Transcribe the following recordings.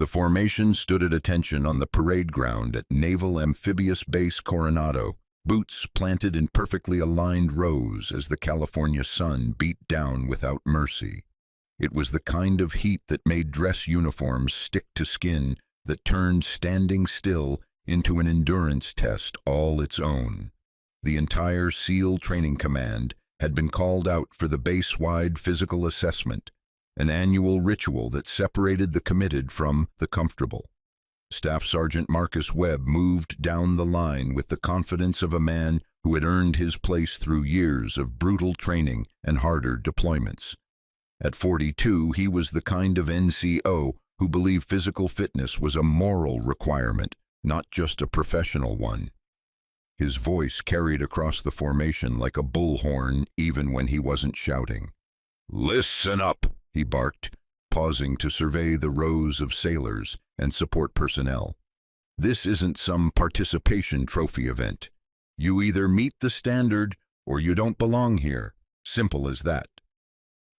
The formation stood at attention on the parade ground at Naval Amphibious Base Coronado, boots planted in perfectly aligned rows as the California sun beat down without mercy. It was the kind of heat that made dress uniforms stick to skin, that turned standing still into an endurance test all its own. The entire SEAL Training Command had been called out for the base-wide physical assessment, an annual ritual that separated the committed from the comfortable. Staff Sergeant Marcus Webb moved down the line with the confidence of a man who had earned his place through years of brutal training and harder deployments. At 42, he was the kind of NCO who believed physical fitness was a moral requirement, not just a professional one. His voice carried across the formation like a bullhorn even when he wasn't shouting. "Listen up," he barked, pausing to survey the rows of sailors and support personnel. "This isn't some participation trophy event. You either meet the standard or you don't belong here. Simple as that."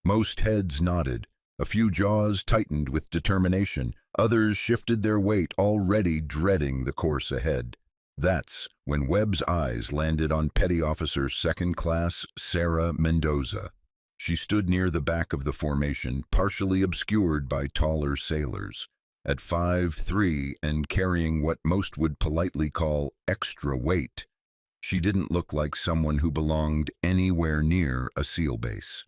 Most heads nodded. A few jaws tightened with determination. Others shifted their weight, already dreading the course ahead. That's when Webb's eyes landed on Petty Officer Second Class Sarah Mendoza. She stood near the back of the formation, partially obscured by taller sailors. At 5'3" and carrying what most would politely call extra weight, she didn't look like someone who belonged anywhere near a SEAL base.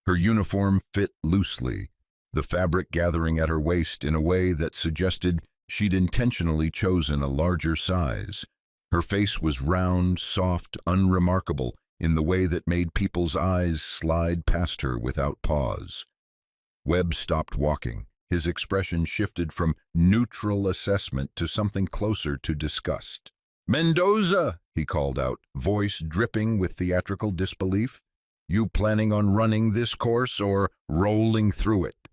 Her uniform fit loosely, the fabric gathering at her waist in a way that suggested she'd intentionally chosen a larger size. Her face was round, soft, unremarkable in the way that made people's eyes slide past her without pause. Webb stopped walking. His expression shifted from neutral assessment to something closer to disgust. "Mendoza!" he called out, voice dripping with theatrical disbelief. "You planning on running this course or rolling through it?"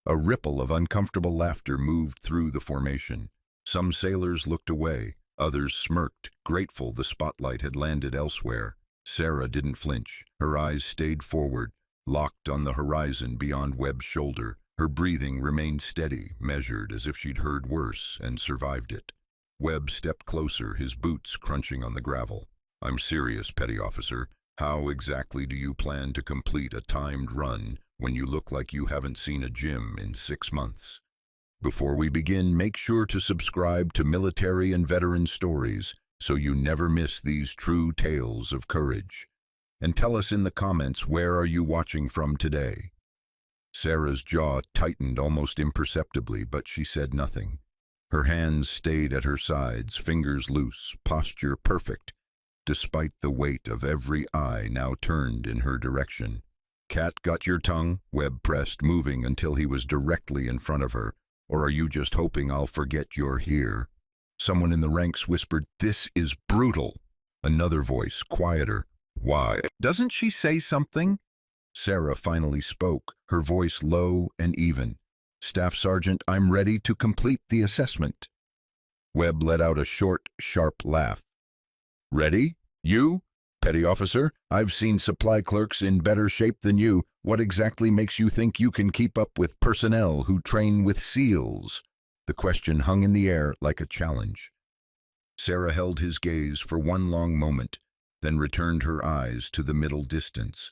A ripple of uncomfortable laughter moved through the formation. Some sailors looked away, others smirked, grateful the spotlight had landed elsewhere. Sarah didn't flinch. Her eyes stayed forward, locked on the horizon beyond Webb's shoulder. Her breathing remained steady, measured, as if she'd heard worse and survived it. Webb stepped closer, his boots crunching on the gravel. "I'm serious, Petty Officer. How exactly do you plan to complete a timed run when you look like you haven't seen a gym in 6 months? Before we begin, make sure to subscribe to Military and Veteran Stories so you never miss these true tales of courage. And tell us in the comments, where are you watching from today?" Sarah's jaw tightened almost imperceptibly, but she said nothing. Her hands stayed at her sides, fingers loose, posture perfect, despite the weight of every eye now turned in her direction. "Cat, got your tongue?" Webb pressed, moving until he was directly in front of her. "Or are you just hoping I'll forget you're here?" Someone in the ranks whispered, "This is brutal." Another voice, quieter, "Why? Doesn't she say something?" Sarah finally spoke, her voice low and even. "Staff Sergeant, I'm ready to complete the assessment." Webb let out a short, sharp laugh. "Ready? You? Petty Officer, I've seen supply clerks in better shape than you. What exactly makes you think you can keep up with personnel who train with SEALs?" The question hung in the air like a challenge. Sarah held his gaze for one long moment, then returned her eyes to the middle distance.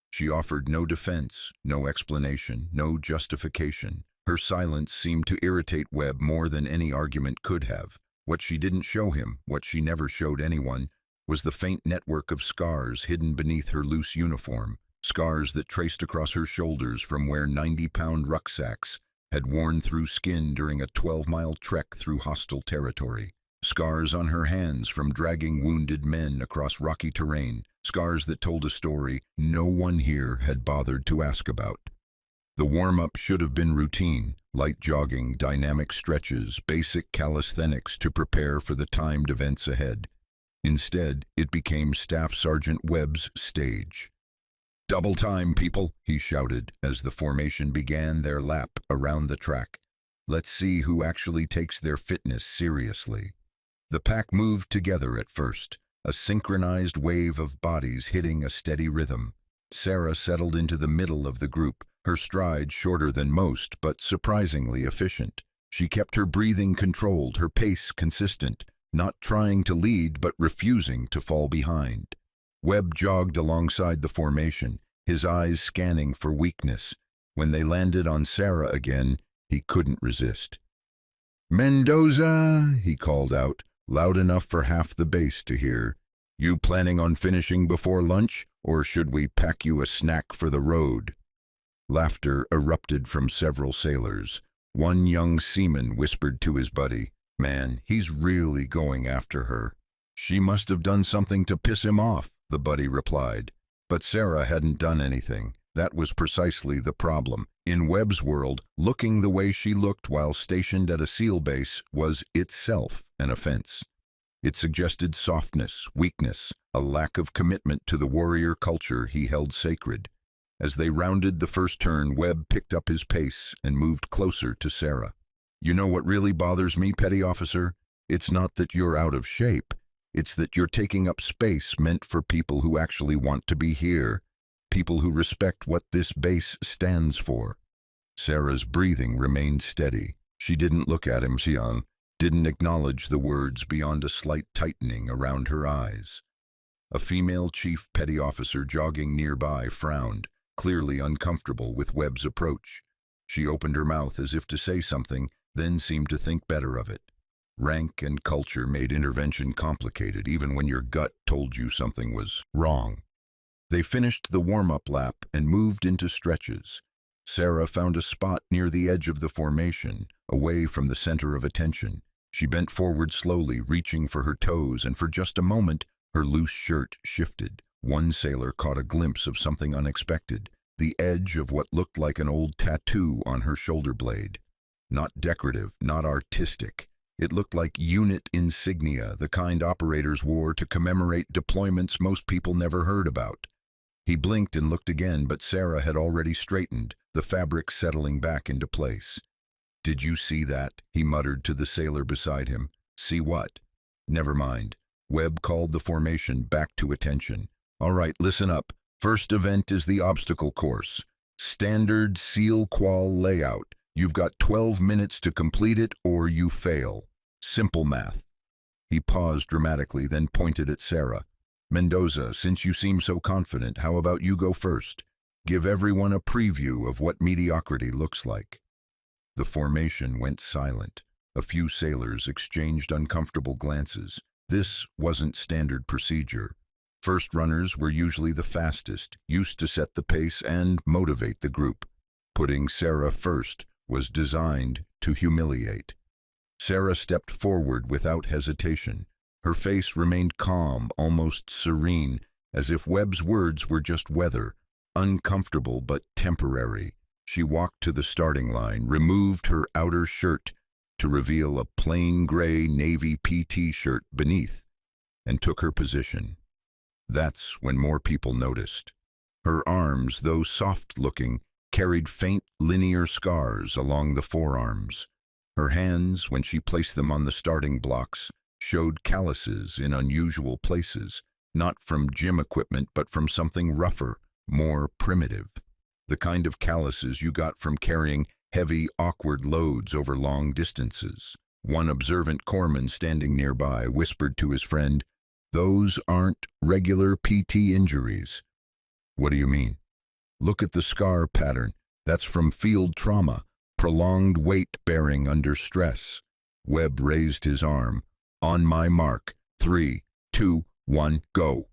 She offered no defense, no explanation, no justification. Her silence seemed to irritate Webb more than any argument could have. What she didn't show him, what she never showed anyone, was the faint network of scars hidden beneath her loose uniform, scars that traced across her shoulders from where 90-pound rucksacks had worn through skin during a 12-mile trek through hostile territory, scars on her hands from dragging wounded men across rocky terrain, scars that told a story no one here had bothered to ask about. The warm-up should have been routine, light jogging, dynamic stretches, basic calisthenics to prepare for the timed events ahead. Instead, it became Staff Sergeant Webb's stage. "Double time, people," he shouted as the formation began their lap around the track. "Let's see who actually takes their fitness seriously." The pack moved together at first, a synchronized wave of bodies hitting a steady rhythm. Sarah settled into the middle of the group, her stride shorter than most, but surprisingly efficient. She kept her breathing controlled, her pace consistent, not trying to lead but refusing to fall behind. Webb jogged alongside the formation, his eyes scanning for weakness. When they landed on Sarah again, he couldn't resist. "Mendoza," he called out, loud enough for half the base to hear. "You planning on finishing before lunch, or should we pack you a snack for the road?" Laughter erupted from several sailors. One young seaman whispered to his buddy, "Man, he's really going after her." "She must have done something to piss him off," the buddy replied. But Sarah hadn't done anything. That was precisely the problem. In Webb's world, looking the way she looked while stationed at a SEAL base was itself an offense. It suggested softness, weakness, a lack of commitment to the warrior culture he held sacred. As they rounded the first turn, Webb picked up his pace and moved closer to Sarah. "You know what really bothers me, petty officer? It's not that you're out of shape. It's that you're taking up space meant for people who actually want to be here, people who respect what this base stands for." Sarah's breathing remained steady. She didn't look at him, didn't acknowledge the words beyond a slight tightening around her eyes. A female chief petty officer jogging nearby frowned, clearly uncomfortable with Webb's approach. She opened her mouth as if to say something, then seemed to think better of it. Rank and culture made intervention complicated, even when your gut told you something was wrong. They finished the warm-up lap and moved into stretches. Sarah found a spot near the edge of the formation, away from the center of attention. She bent forward slowly, reaching for her toes, and for just a moment, her loose shirt shifted. One sailor caught a glimpse of something unexpected, the edge of what looked like an old tattoo on her shoulder blade. Not decorative, not artistic. It looked like unit insignia, the kind operators wore to commemorate deployments most people never heard about. He blinked and looked again, but Sarah had already straightened, the fabric settling back into place. "Did you see that?" he muttered to the sailor beside him. "See what?" "Never mind." Webb called the formation back to attention. "All right, listen up. First event is the obstacle course. Standard SEAL qual layout. You've got 12 minutes to complete it or you fail. Simple math." He paused dramatically, then pointed at Sarah. "Mendoza, since you seem so confident, how about you go first? Give everyone a preview of what mediocrity looks like." The formation went silent. A few sailors exchanged uncomfortable glances. This wasn't standard procedure. First runners were usually the fastest, used to set the pace and motivate the group. Putting Sarah first was designed to humiliate. Sarah stepped forward without hesitation. Her face remained calm, almost serene, as if Webb's words were just weather, uncomfortable but temporary. She walked to the starting line, removed her outer shirt to reveal a plain gray navy PT shirt beneath, and took her position. That's when more people noticed. Her arms, though soft-looking, carried faint linear scars along the forearms. Her hands, when she placed them on the starting blocks, showed calluses in unusual places, not from gym equipment but from something rougher, more primitive. The kind of calluses you got from carrying heavy, awkward loads over long distances. One observant corpsman standing nearby whispered to his friend, "Those aren't regular PT injuries." "What do you mean?" "Look at the scar pattern. That's from field trauma, prolonged weight bearing under stress." Webb raised his arm. "On my mark. 3, 2, 1, go."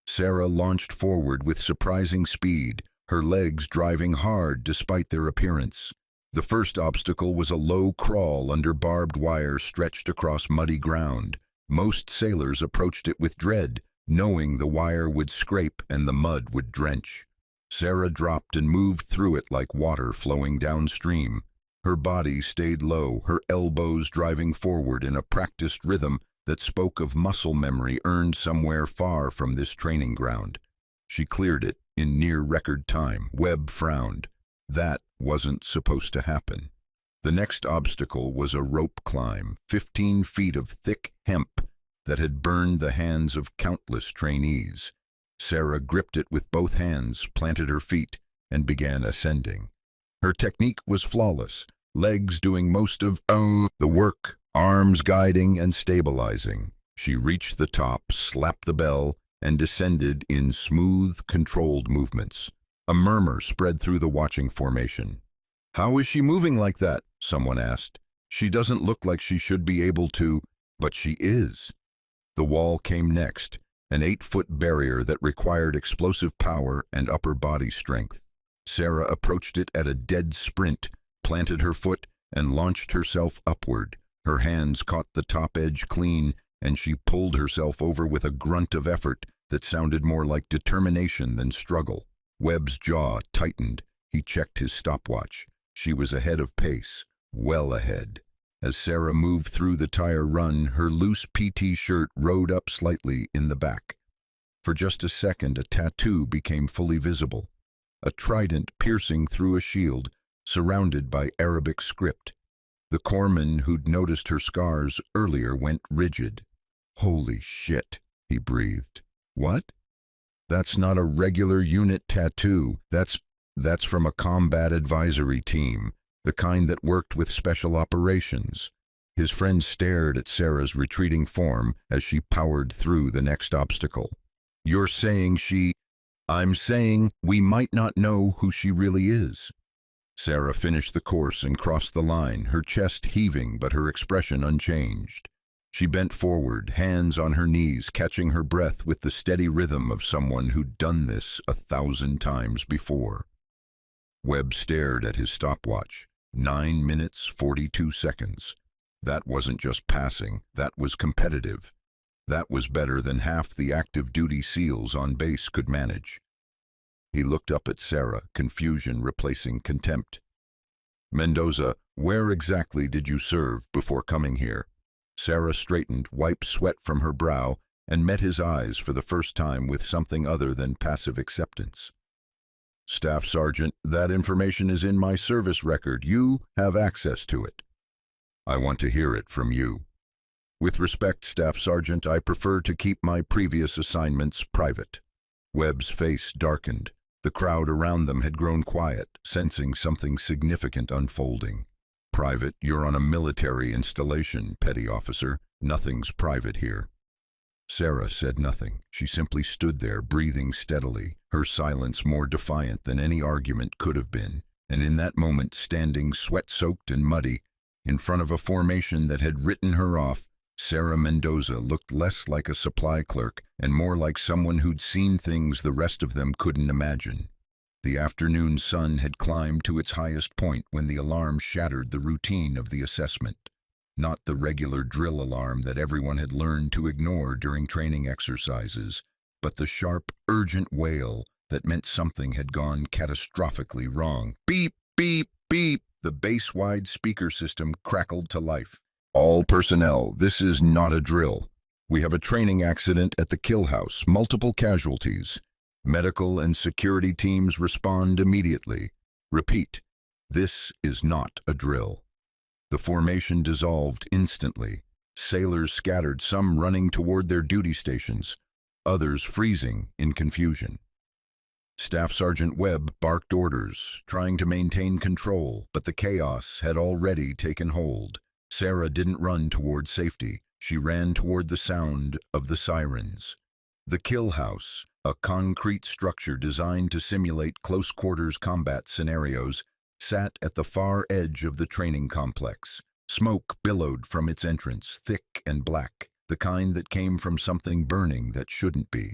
Sarah launched forward with surprising speed, her legs driving hard despite their appearance. The first obstacle was a low crawl under barbed wire stretched across muddy ground. Most sailors approached it with dread, knowing the wire would scrape and the mud would drench. Sarah dropped and moved through it like water flowing downstream. Her body stayed low, her elbows driving forward in a practiced rhythm that spoke of muscle memory earned somewhere far from this training ground. She cleared it in near-record time. Webb frowned. That wasn't supposed to happen. The next obstacle was a rope climb, 15 feet of thick hemp that had burned the hands of countless trainees. Sarah gripped it with both hands, planted her feet, and began ascending. Her technique was flawless, legs doing most of the work, arms guiding and stabilizing. She reached the top, slapped the bell, and descended in smooth, controlled movements. A murmur spread through the watching formation. "How is she moving like that?" someone asked. "She doesn't look like she should be able to," but she is. The wall came next, an 8-foot barrier that required explosive power and upper body strength. Sarah approached it at a dead sprint, planted her foot, and launched herself upward. Her hands caught the top edge clean, and she pulled herself over with a grunt of effort that sounded more like determination than struggle. Webb's jaw tightened. He checked his stopwatch. She was ahead of pace, well ahead. As Sarah moved through the tire run, her loose PT shirt rode up slightly in the back. For just a second, a tattoo became fully visible. A trident piercing through a shield, surrounded by Arabic script. The corpsman who'd noticed her scars earlier went rigid. "Holy shit," he breathed. "What? That's not a regular unit tattoo. That's from a combat advisory team, the kind that worked with special operations." His friend stared at Sarah's retreating form as she powered through the next obstacle. "You're saying she—" "I'm saying we might not know who she really is." Sarah finished the course and crossed the line, her chest heaving but her expression unchanged. She bent forward, hands on her knees, catching her breath with the steady rhythm of someone who'd done this 1,000 times before. Webb stared at his stopwatch. 9 minutes, 42 seconds. That wasn't just passing, that was competitive. That was better than half the active duty SEALs on base could manage. He looked up at Sarah, confusion replacing contempt. "Mendoza, where exactly did you serve before coming here?" Sarah straightened, wiped sweat from her brow, and met his eyes for the first time with something other than passive acceptance. "Staff Sergeant, that information is in my service record. You have access to it." "I want to hear it from you." "With respect, Staff Sergeant, I prefer to keep my previous assignments private." Webb's face darkened. The crowd around them had grown quiet, sensing something significant unfolding. "Private? You're on a military installation, petty officer. Nothing's private here." Sarah said nothing. She simply stood there, breathing steadily, her silence more defiant than any argument could have been. And in that moment, standing sweat-soaked and muddy, in front of a formation that had written her off, Sarah Mendoza looked less like a supply clerk and more like someone who'd seen things the rest of them couldn't imagine. The afternoon sun had climbed to its highest point when the alarm shattered the routine of the assessment. Not the regular drill alarm that everyone had learned to ignore during training exercises, but the sharp, urgent wail that meant something had gone catastrophically wrong. Beep, beep, beep! The base-wide speaker system crackled to life. "All personnel, this is not a drill. We have a training accident at the kill house, multiple casualties. Medical and security teams respond immediately. Repeat, this is not a drill." The formation dissolved instantly. Sailors scattered, some running toward their duty stations, others freezing in confusion. Staff Sergeant Webb barked orders, trying to maintain control, but the chaos had already taken hold. Sarah didn't run toward safety. She ran toward the sound of the sirens. The kill house, a concrete structure designed to simulate close-quarters combat scenarios, sat at the far edge of the training complex. Smoke billowed from its entrance, thick and black, the kind that came from something burning that shouldn't be.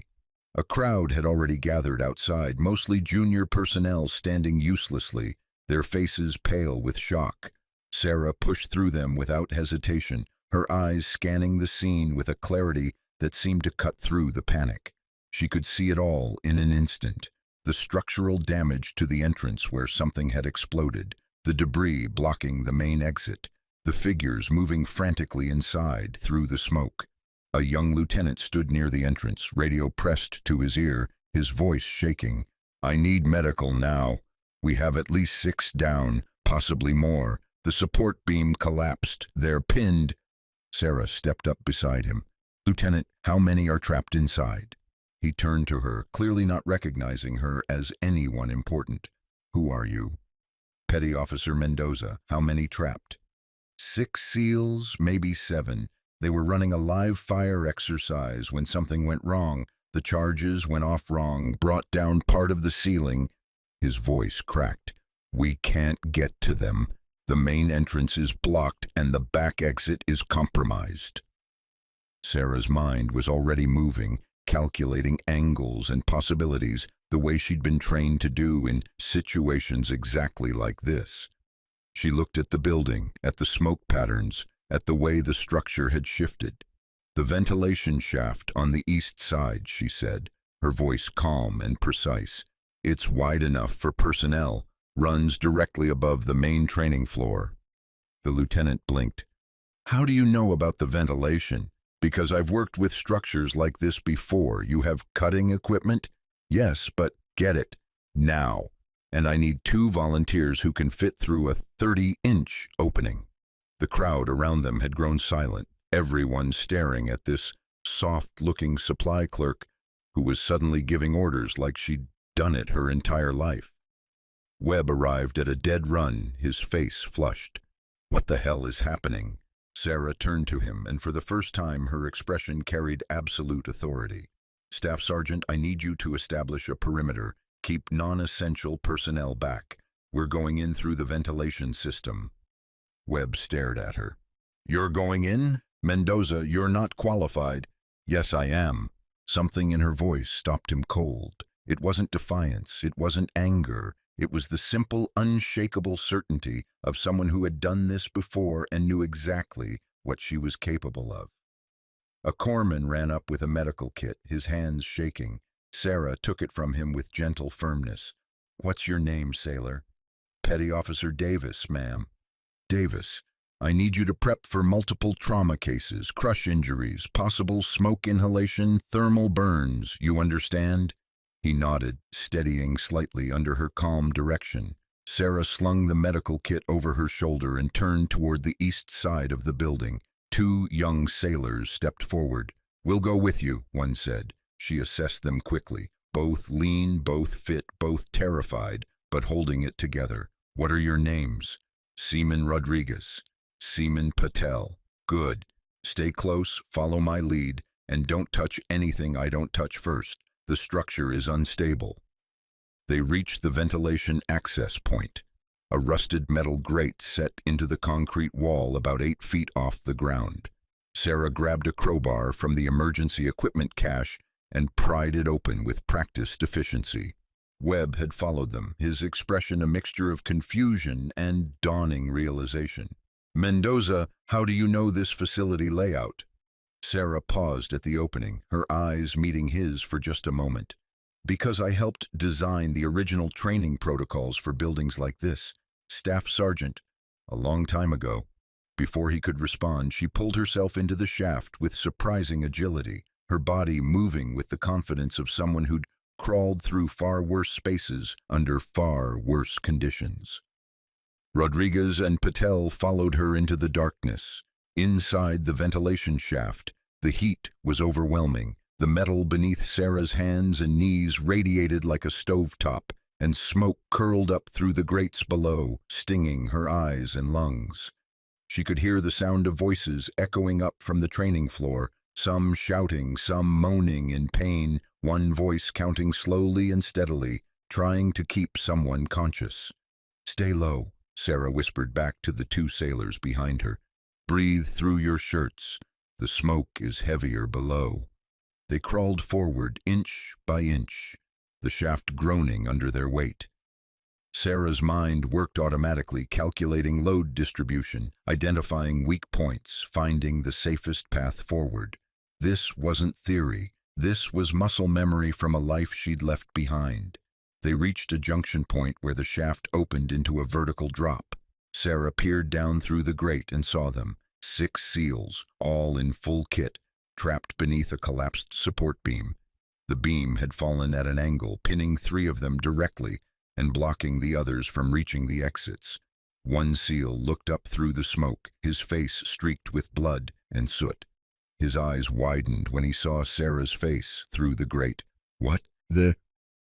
A crowd had already gathered outside, mostly junior personnel standing uselessly, their faces pale with shock. Sarah pushed through them without hesitation, her eyes scanning the scene with a clarity that seemed to cut through the panic. She could see it all in an instant. The structural damage to the entrance where something had exploded, the debris blocking the main exit, the figures moving frantically inside through the smoke. A young lieutenant stood near the entrance, radio pressed to his ear, his voice shaking. "I need medical now. We have at least 6 down, possibly more. The support beam collapsed. They're pinned." Sarah stepped up beside him. "Lieutenant, how many are trapped inside?" He turned to her, clearly not recognizing her as anyone important. "Who are you?" Petty Officer Mendoza, how many trapped? 6 SEALs, maybe 7. They were running a live fire exercise when something went wrong. The charges went off wrong, brought down part of the ceiling. His voice cracked. We can't get to them. The main entrance is blocked and the back exit is compromised. Sarah's mind was already moving, calculating angles and possibilities the way she'd been trained to do in situations exactly like this. She looked at the building, at the smoke patterns, at the way the structure had shifted. The ventilation shaft on the east side, she said, her voice calm and precise. It's wide enough for personnel, runs directly above the main training floor. The lieutenant blinked. How do you know about the ventilation? Because I've worked with structures like this before. You have cutting equipment? Yes, but get it. Now. And I need 2 volunteers who can fit through a 30-inch opening. The crowd around them had grown silent, everyone staring at this soft-looking supply clerk who was suddenly giving orders like she'd done it her entire life. Webb arrived at a dead run, his face flushed. What the hell is happening? Sarah turned to him, and for the first time her expression carried absolute authority. Staff Sergeant, I need you to establish a perimeter. Keep non-essential personnel back. We're going in through the ventilation system. Webb stared at her. You're going in? Mendoza, you're not qualified. Yes, I am. Something in her voice stopped him cold. It wasn't defiance. It wasn't anger. It was the simple, unshakable certainty of someone who had done this before and knew exactly what she was capable of. A corpsman ran up with a medical kit, his hands shaking. Sarah took it from him with gentle firmness. What's your name, sailor? Petty Officer Davis, ma'am. Davis, I need you to prep for multiple trauma cases, crush injuries, possible smoke inhalation, thermal burns. You understand? He nodded, steadying slightly under her calm direction. Sarah slung the medical kit over her shoulder and turned toward the east side of the building. 2 young sailors stepped forward. We'll go with you, one said. She assessed them quickly. Both lean, both fit, both terrified, but holding it together. What are your names? Seaman Rodriguez. Seaman Patel. Good. Stay close, follow my lead, and don't touch anything I don't touch first. The structure is unstable. They reached the ventilation access point, a rusted metal grate set into the concrete wall about 8 feet off the ground. Sarah grabbed a crowbar from the emergency equipment cache and pried it open with practiced efficiency. Webb had followed them, his expression a mixture of confusion and dawning realization. Mendoza, how do you know this facility layout? Sarah paused at the opening, her eyes meeting his for just a moment. Because I helped design the original training protocols for buildings like this, Staff Sergeant, a long time ago. Before he could respond, she pulled herself into the shaft with surprising agility, her body moving with the confidence of someone who'd crawled through far worse spaces under far worse conditions. Rodriguez and Patel followed her into the darkness. Inside the ventilation shaft, the heat was overwhelming. The metal beneath Sarah's hands and knees radiated like a stovetop, and smoke curled up through the grates below, stinging her eyes and lungs. She could hear the sound of voices echoing up from the training floor, some shouting, some moaning in pain, one voice counting slowly and steadily, trying to keep someone conscious. Stay low, Sarah whispered back to the 2 sailors behind her. Breathe through your shirts. The smoke is heavier below. They crawled forward inch by inch, the shaft groaning under their weight. Sarah's mind worked automatically, calculating load distribution, identifying weak points, finding the safest path forward. This wasn't theory. This was muscle memory from a life she'd left behind. They reached a junction point where the shaft opened into a vertical drop. Sarah peered down through the grate and saw them, 6 SEALs, all in full kit, trapped beneath a collapsed support beam. The beam had fallen at an angle, pinning 3 of them directly and blocking the others from reaching the exits. One SEAL looked up through the smoke, his face streaked with blood and soot. His eyes widened when he saw Sarah's face through the grate. What the?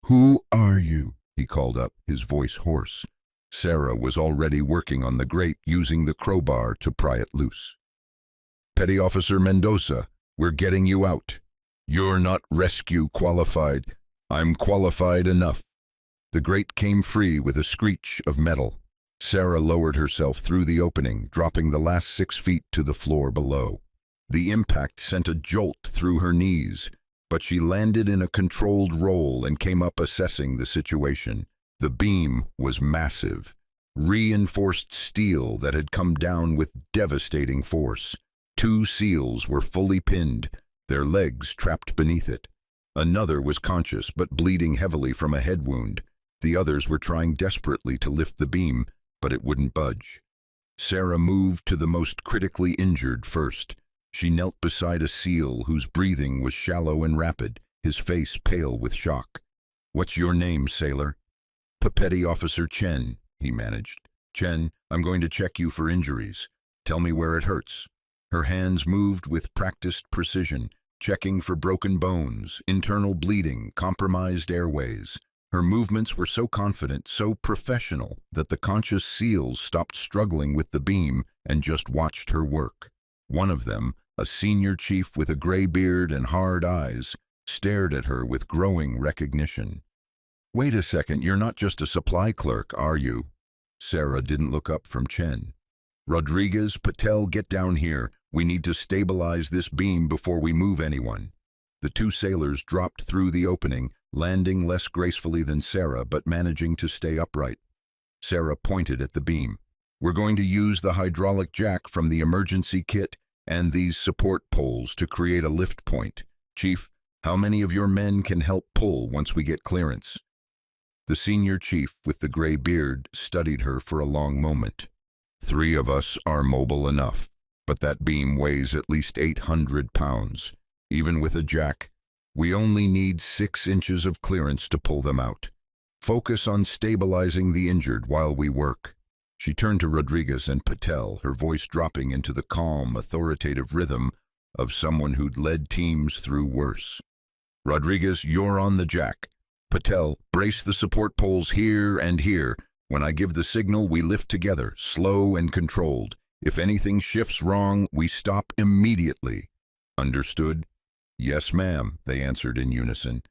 Who are you? He called up, his voice hoarse. Sarah was already working on the grate, using the crowbar to pry it loose. "Petty Officer Mendoza, we're getting you out. You're not rescue qualified. I'm qualified enough." The grate came free with a screech of metal. Sarah lowered herself through the opening, dropping the last 6 feet to the floor below. The impact sent a jolt through her knees, but she landed in a controlled roll and came up assessing the situation. The beam was massive, reinforced steel that had come down with devastating force. 2 SEALs were fully pinned, their legs trapped beneath it. Another was conscious but bleeding heavily from a head wound. The others were trying desperately to lift the beam, but it wouldn't budge. Sarah moved to the most critically injured first. She knelt beside a SEAL whose breathing was shallow and rapid, his face pale with shock. "What's your name, sailor?" "Petty Officer Chen," he managed. "Chen, I'm going to check you for injuries. Tell me where it hurts." Her hands moved with practiced precision, checking for broken bones, internal bleeding, compromised airways. Her movements were so confident, so professional, that the conscious SEALs stopped struggling with the beam and just watched her work. One of them, a senior chief with a gray beard and hard eyes, stared at her with growing recognition. "Wait a second, you're not just a supply clerk, are you?" Sarah didn't look up from Chen. "Rodriguez, Patel, get down here. We need to stabilize this beam before we move anyone." The 2 sailors dropped through the opening, landing less gracefully than Sarah, but managing to stay upright. Sarah pointed at the beam. "We're going to use the hydraulic jack from the emergency kit and these support poles to create a lift point. Chief, how many of your men can help pull once we get clearance?" The senior chief with the gray beard studied her for a long moment. "3 of us are mobile enough, but that beam weighs at least 800 pounds. Even with a jack, we only need 6 inches of clearance to pull them out. Focus on stabilizing the injured while we work." She turned to Rodriguez and Patel, her voice dropping into the calm, authoritative rhythm of someone who'd led teams through worse. "Rodriguez, you're on the jack. Patel, brace the support poles here and here. When I give the signal, we lift together, slow and controlled. If anything shifts wrong, we stop immediately." "Understood?" "Yes, ma'am," they answered in unison.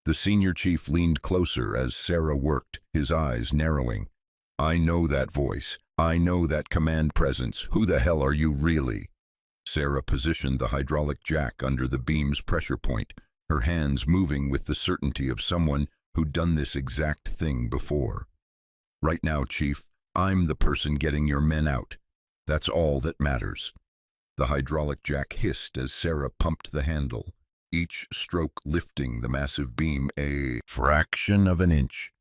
The senior chief leaned closer as Sarah worked, his eyes narrowing. "I know that voice. I know that command presence. Who the hell are you really?" Sarah positioned the hydraulic jack under the beam's pressure point, her hands moving with the certainty of someone who'd done this exact thing before. "Right now, Chief, I'm the person getting your men out. That's all that matters." The hydraulic jack hissed as Sarah pumped the handle, each stroke lifting the massive beam a fraction of an inch.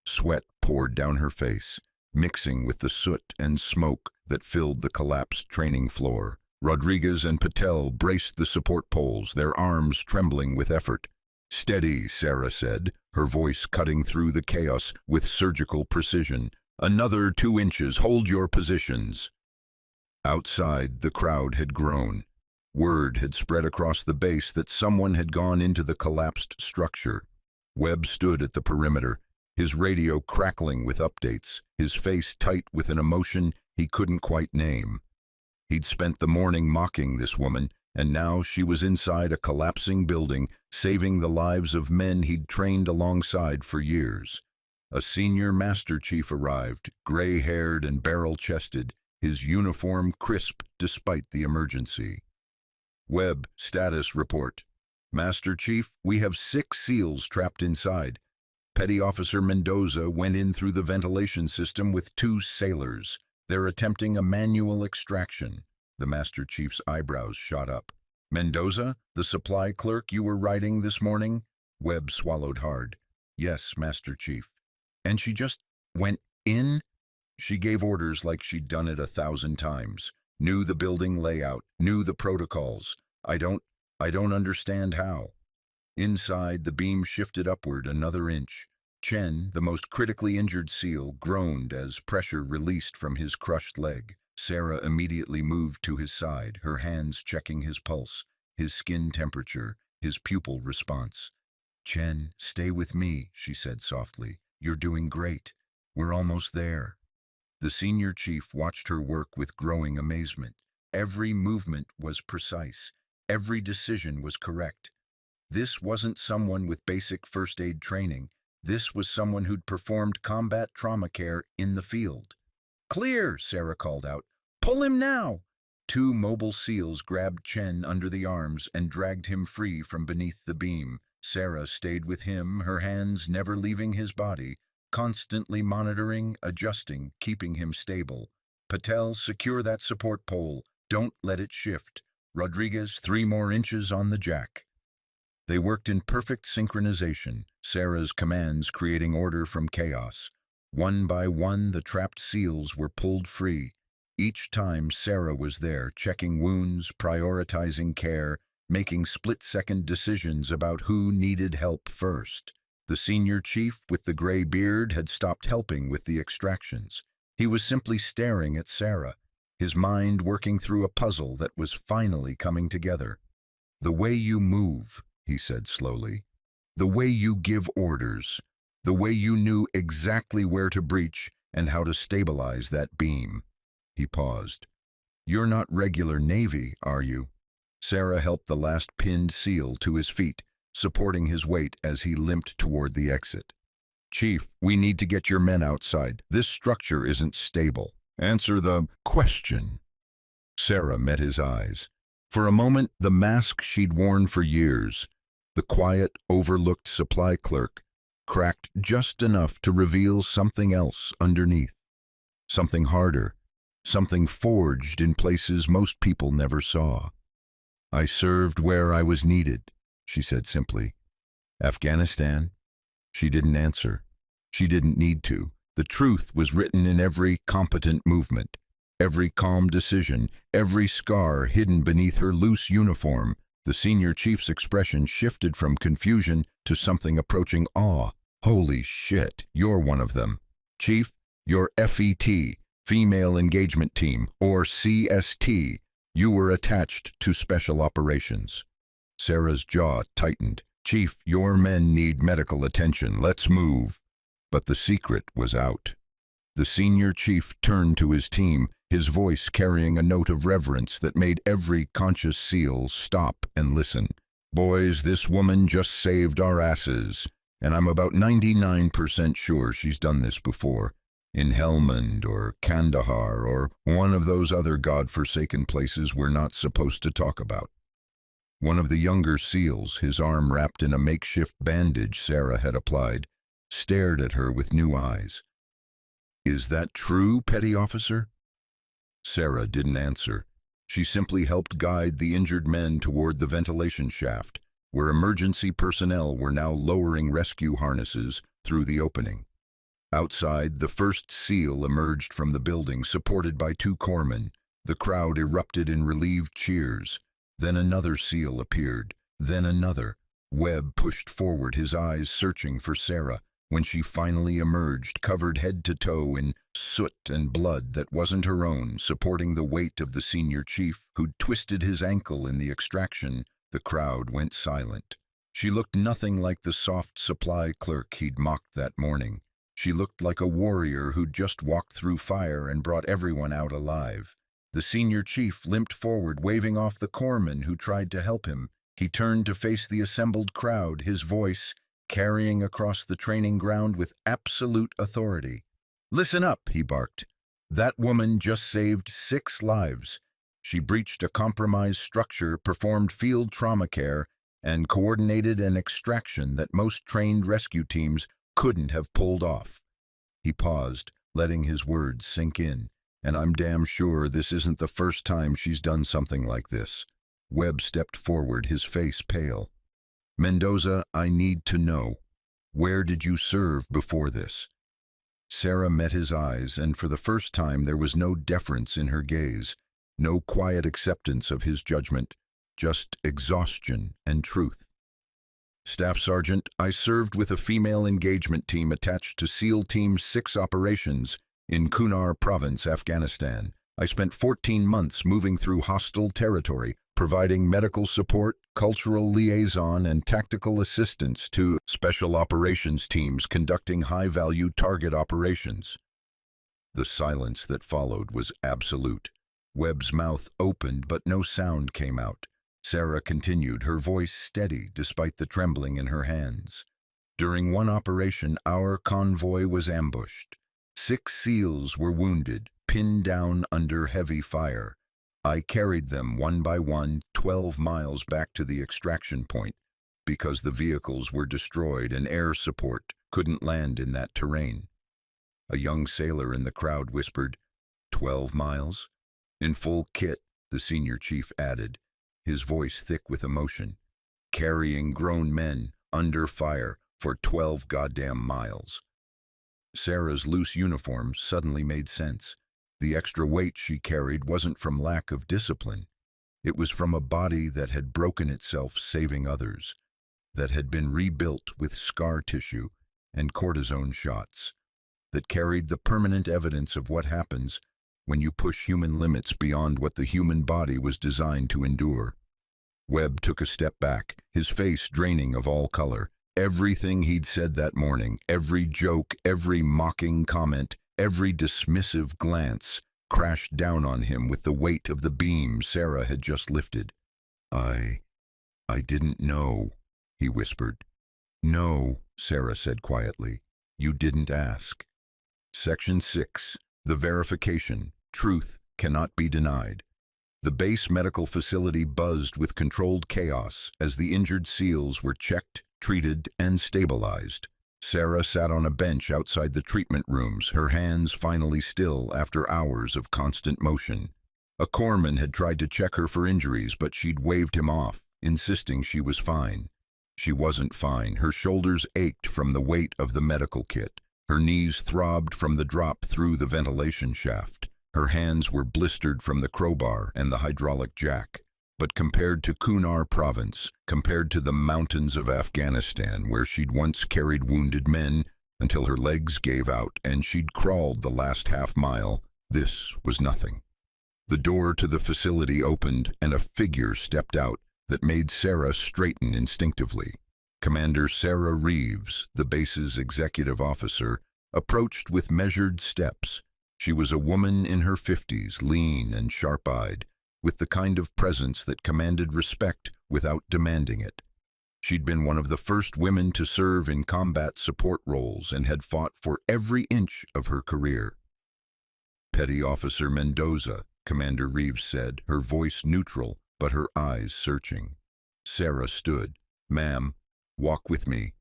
Sweat poured down her face, mixing with the soot and smoke that filled the collapsed training floor. Rodriguez and Patel braced the support poles, their arms trembling with effort. "Steady," Sarah said, her voice cutting through the chaos with surgical precision. "Another 2 inches. Hold your positions." Outside, the crowd had grown. Word had spread across the base that someone had gone into the collapsed structure. Webb stood at the perimeter, his radio crackling with updates, his face tight with an emotion he couldn't quite name. He'd spent the morning mocking this woman, and now she was inside a collapsing building, saving the lives of men he'd trained alongside for years. A senior master chief arrived, gray-haired and barrel-chested, his uniform crisp despite the emergency. "Webb, status report. Master Chief, we have 6 SEALs trapped inside. Petty Officer Mendoza went in through the ventilation system with 2 sailors. They're attempting a manual extraction." The Master Chief's eyebrows shot up. "Mendoza, the supply clerk you were riding this morning?" Webb swallowed hard. "Yes, Master Chief." "And she just went in?" "She gave orders like she'd done it 1,000 times. Knew the building layout, knew the protocols. I don't understand how." Inside, the beam shifted upward another inch. Chen, the most critically injured SEAL, groaned as pressure released from his crushed leg. Sarah immediately moved to his side, her hands checking his pulse, his skin temperature, his pupil response. "Chen, stay with me," she said softly. "You're doing great." We're almost there. The senior chief watched her work with growing amazement. Every movement was precise. Every decision was correct. This wasn't someone with basic first aid training. This was someone who'd performed combat trauma care in the field. "Clear," Sarah called out. "Pull him now!" Two mobile SEALs grabbed Chen under the arms and dragged him free from beneath the beam. Sarah stayed with him, her hands never leaving his body, constantly monitoring, adjusting, keeping him stable. "Patel, secure that support pole. Don't let it shift. Rodriguez, 3 more inches on the jack." They worked in perfect synchronization, Sarah's commands creating order from chaos. One by one, the trapped SEALs were pulled free. Each time, Sarah was there, checking wounds, prioritizing care, making split-second decisions about who needed help first. The senior chief with the gray beard had stopped helping with the extractions. He was simply staring at Sarah, his mind working through a puzzle that was finally coming together. "The way you move," he said slowly. "The way you give orders. The way you knew exactly where to breach and how to stabilize that beam." He paused. "You're not regular Navy, are you?" Sarah helped the last pinned SEAL to his feet, supporting his weight as he limped toward the exit. "Chief, we need to get your men outside. This structure isn't stable. Answer the question." Sarah met his eyes. For a moment, the mask she'd worn for years, the quiet, overlooked supply clerk, cracked just enough to reveal something else underneath. Something harder, something forged in places most people never saw. "I served where I was needed," she said simply. "Afghanistan?" She didn't answer. She didn't need to. The truth was written in every competent movement, every calm decision, every scar hidden beneath her loose uniform. The senior chief's expression shifted from confusion to something approaching awe. "Holy shit, you're one of them. Chief, you're FET, Female Engagement Team, or CST. You were attached to Special Operations." Sarah's jaw tightened. "Chief, your men need medical attention. Let's move." But the secret was out. The senior chief turned to his team, his voice carrying a note of reverence that made every conscious SEAL stop and listen. "Boys, this woman just saved our asses, and I'm about 99% sure she's done this before. In Helmand or Kandahar or one of those other godforsaken places we're not supposed to talk about." One of the younger SEALs, his arm wrapped in a makeshift bandage Sarah had applied, stared at her with new eyes. "Is that true, petty officer?" Sarah didn't answer. She simply helped guide the injured men toward the ventilation shaft, where emergency personnel were now lowering rescue harnesses through the opening. Outside, the first SEAL emerged from the building, supported by 2 corpsmen. The crowd erupted in relieved cheers. Then another SEAL appeared, then another. Webb pushed forward, his eyes searching for Sarah. When she finally emerged, covered head to toe in soot and blood that wasn't her own, supporting the weight of the senior chief, who'd twisted his ankle in the extraction, the crowd went silent. She looked nothing like the soft supply clerk he'd mocked that morning. She looked like a warrior who'd just walked through fire and brought everyone out alive. The senior chief limped forward, waving off the corpsman who tried to help him. He turned to face the assembled crowd, his voice carrying across the training ground with absolute authority. "Listen up," he barked. "That woman just saved 6 lives. She breached a compromised structure, performed field trauma care, and coordinated an extraction that most trained rescue teams couldn't have pulled off." He paused, letting his words sink in. "And I'm damn sure this isn't the first time she's done something like this." Webb stepped forward, his face pale. "Mendoza, I need to know. Where did you serve before this?" Sarah met his eyes, and for the first time there was no deference in her gaze, no quiet acceptance of his judgment, just exhaustion and truth. "Staff Sergeant, I served with a female engagement team attached to SEAL Team 6 operations in Kunar Province, Afghanistan. I spent 14 months moving through hostile territory, providing medical support, cultural liaison, and tactical assistance to special operations teams conducting high-value target operations. The silence that followed was absolute. Webb's mouth opened, but no sound came out. Sarah continued, her voice steady despite the trembling in her hands. During one operation, our convoy was ambushed. 6 SEALs were wounded, pinned down under heavy fire. I carried them one by one 12 miles back to the extraction point because the vehicles were destroyed and air support couldn't land in that terrain. A young sailor in the crowd whispered, 12 miles? In full kit, the senior chief added, his voice thick with emotion. Carrying grown men under fire for 12 goddamn miles. Sarah's loose uniform suddenly made sense. The extra weight she carried wasn't from lack of discipline. It was from a body that had broken itself saving others, that had been rebuilt with scar tissue and cortisone shots, that carried the permanent evidence of what happens when you push human limits beyond what the human body was designed to endure. Webb took a step back, his face draining of all color. Everything he'd said that morning, every joke, every mocking comment, every dismissive glance, crashed down on him with the weight of the beam Sarah had just lifted. I didn't know, he whispered. No, Sarah said quietly. You didn't ask. Section 6. The verification. Truth cannot be denied. The base medical facility buzzed with controlled chaos as the injured SEALs were checked, treated, and stabilized. Sarah sat on a bench outside the treatment rooms, her hands finally still after hours of constant motion. A corpsman had tried to check her for injuries, but she'd waved him off, insisting she was fine. She wasn't fine. Her shoulders ached from the weight of the medical kit. Her knees throbbed from the drop through the ventilation shaft. Her hands were blistered from the crowbar and the hydraulic jack. But compared to Kunar province, compared to the mountains of Afghanistan where she'd once carried wounded men until her legs gave out and she'd crawled the last half mile, this was nothing. The door to the facility opened and a figure stepped out that made Sarah straighten instinctively. Commander Sarah Reeves, the base's executive officer, approached with measured steps. She was a woman in her 50s, lean and sharp-eyed, with the kind of presence that commanded respect without demanding it. She'd been one of the first women to serve in combat support roles and had fought for every inch of her career. Petty Officer Mendoza, Commander Reeves said, her voice neutral but her eyes searching. Sarah stood. Ma'am, walk with me.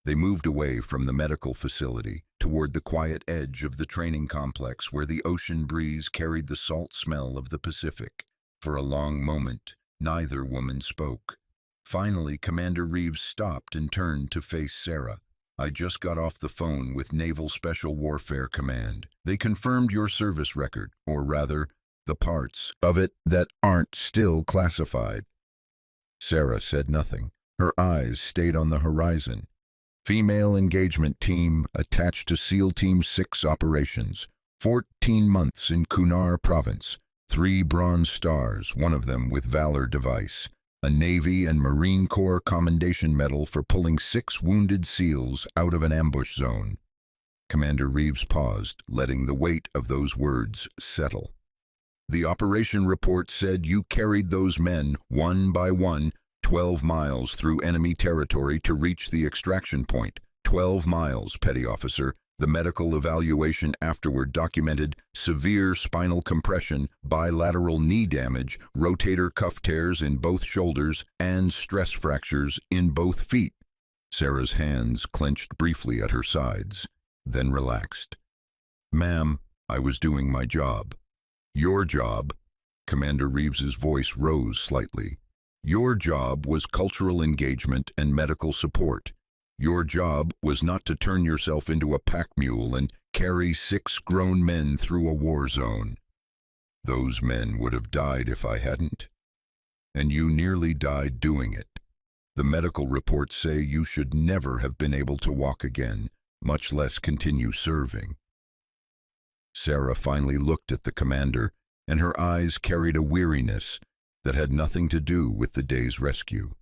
They moved away from the medical facility toward the quiet edge of the training complex where the ocean breeze carried the salt smell of the Pacific. For a long moment, neither woman spoke. Finally, Commander Reeves stopped and turned to face Sarah. I just got off the phone with Naval Special Warfare Command. They confirmed your service record, or rather, the parts of it that aren't still classified. Sarah said nothing. Her eyes stayed on the horizon. Female engagement team attached to SEAL Team 6 operations. 14 months in Kunar province. 3 Bronze Stars, one of them with Valor device. A Navy and Marine Corps Commendation Medal for pulling 6 wounded SEALs out of an ambush zone. Commander Reeves paused, letting the weight of those words settle. The operation report said you carried those men, one by one, 12 miles through enemy territory to reach the extraction point. 12 miles, Petty Officer. The medical evaluation afterward documented severe spinal compression, bilateral knee damage, rotator cuff tears in both shoulders, and stress fractures in both feet. Sarah's hands clenched briefly at her sides, then relaxed. Ma'am, I was doing my job. Your job, Commander Reeves's voice rose slightly. Your job was cultural engagement and medical support. Your job was not to turn yourself into a pack mule and carry 6 grown men through a war zone. Those men would have died if I hadn't. And you nearly died doing it. The medical reports say you should never have been able to walk again, much less continue serving. Sarah finally looked at the commander, and her eyes carried a weariness, that had nothing to do with the day's rescue.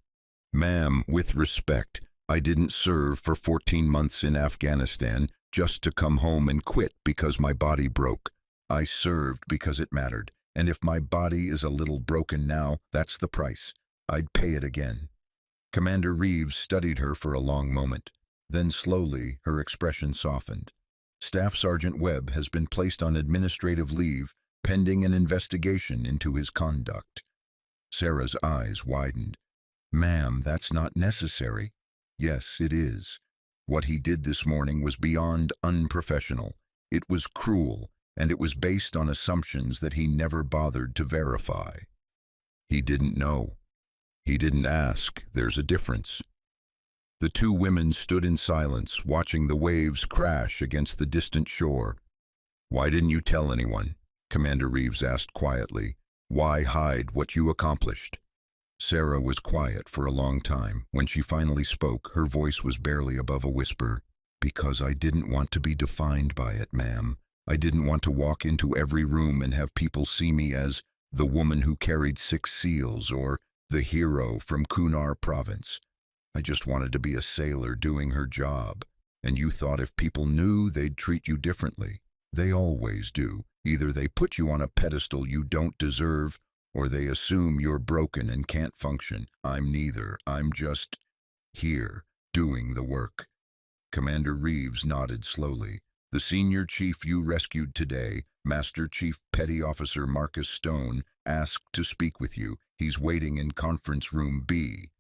"Ma'am, with respect, I didn't serve for 14 months in Afghanistan just to come home and quit because my body broke. I served because it mattered, and if my body is a little broken now, that's the price. I'd pay it again." Commander Reeves studied her for a long moment. Then slowly, her expression softened. "Staff Sergeant Webb has been placed on administrative leave pending an investigation into his conduct." Sarah's eyes widened. "Ma'am, that's not necessary." "Yes, it is. What he did this morning was beyond unprofessional. It was cruel, and it was based on assumptions that he never bothered to verify. He didn't know. He didn't ask. There's a difference." The two women stood in silence, watching the waves crash against the distant shore. "Why didn't you tell anyone?" Commander Reeves asked quietly. "Why hide what you accomplished?" Sarah was quiet for a long time. When she finally spoke, her voice was barely above a whisper. "Because I didn't want to be defined by it, ma'am. I didn't want to walk into every room and have people see me as the woman who carried 6 SEALs or the hero from Kunar province. I just wanted to be a sailor doing her job. And you thought if people knew, they'd treat you differently. They always do. Either they put you on a pedestal you don't deserve, or they assume you're broken and can't function. I'm neither. I'm just here, doing the work." Commander Reeves nodded slowly. "The senior chief you rescued today, Master Chief Petty Officer Marcus Stone, asked to speak with you. He's waiting in conference room B."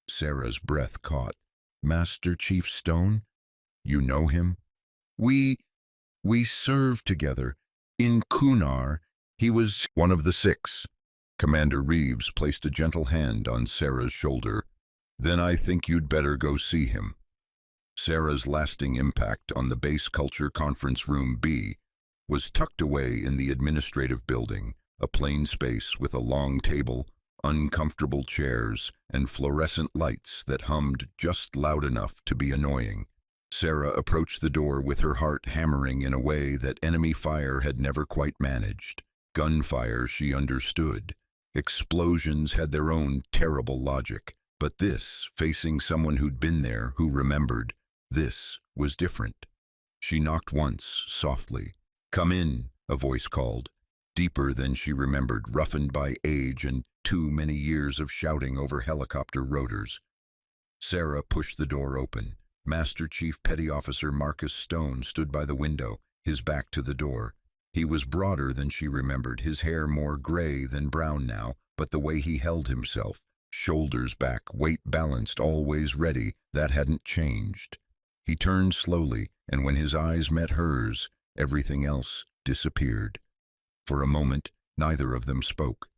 Sarah's breath caught. "Master Chief Stone? You know him?" We served together. In Kunar, he was one of the 6. Commander Reeves placed a gentle hand on Sarah's shoulder. "Then I think you'd better go see him." Sarah's lasting impact on the Base Culture Conference Room B was tucked away in the administrative building, a plain space with a long table, uncomfortable chairs, and fluorescent lights that hummed just loud enough to be annoying. Sarah approached the door with her heart hammering in a way that enemy fire had never quite managed. Gunfire she understood. Explosions had their own terrible logic. But this, facing someone who'd been there, who remembered, this was different. She knocked once, softly. "Come in," a voice called, deeper than she remembered, roughened by age and too many years of shouting over helicopter rotors. Sarah pushed the door open. Master Chief Petty Officer Marcus Stone stood by the window, his back to the door. He was broader than she remembered, his hair more gray than brown now, but the way he held himself, shoulders back, weight balanced, always ready, that hadn't changed. He turned slowly, and when his eyes met hers, everything else disappeared. For a moment, neither of them spoke.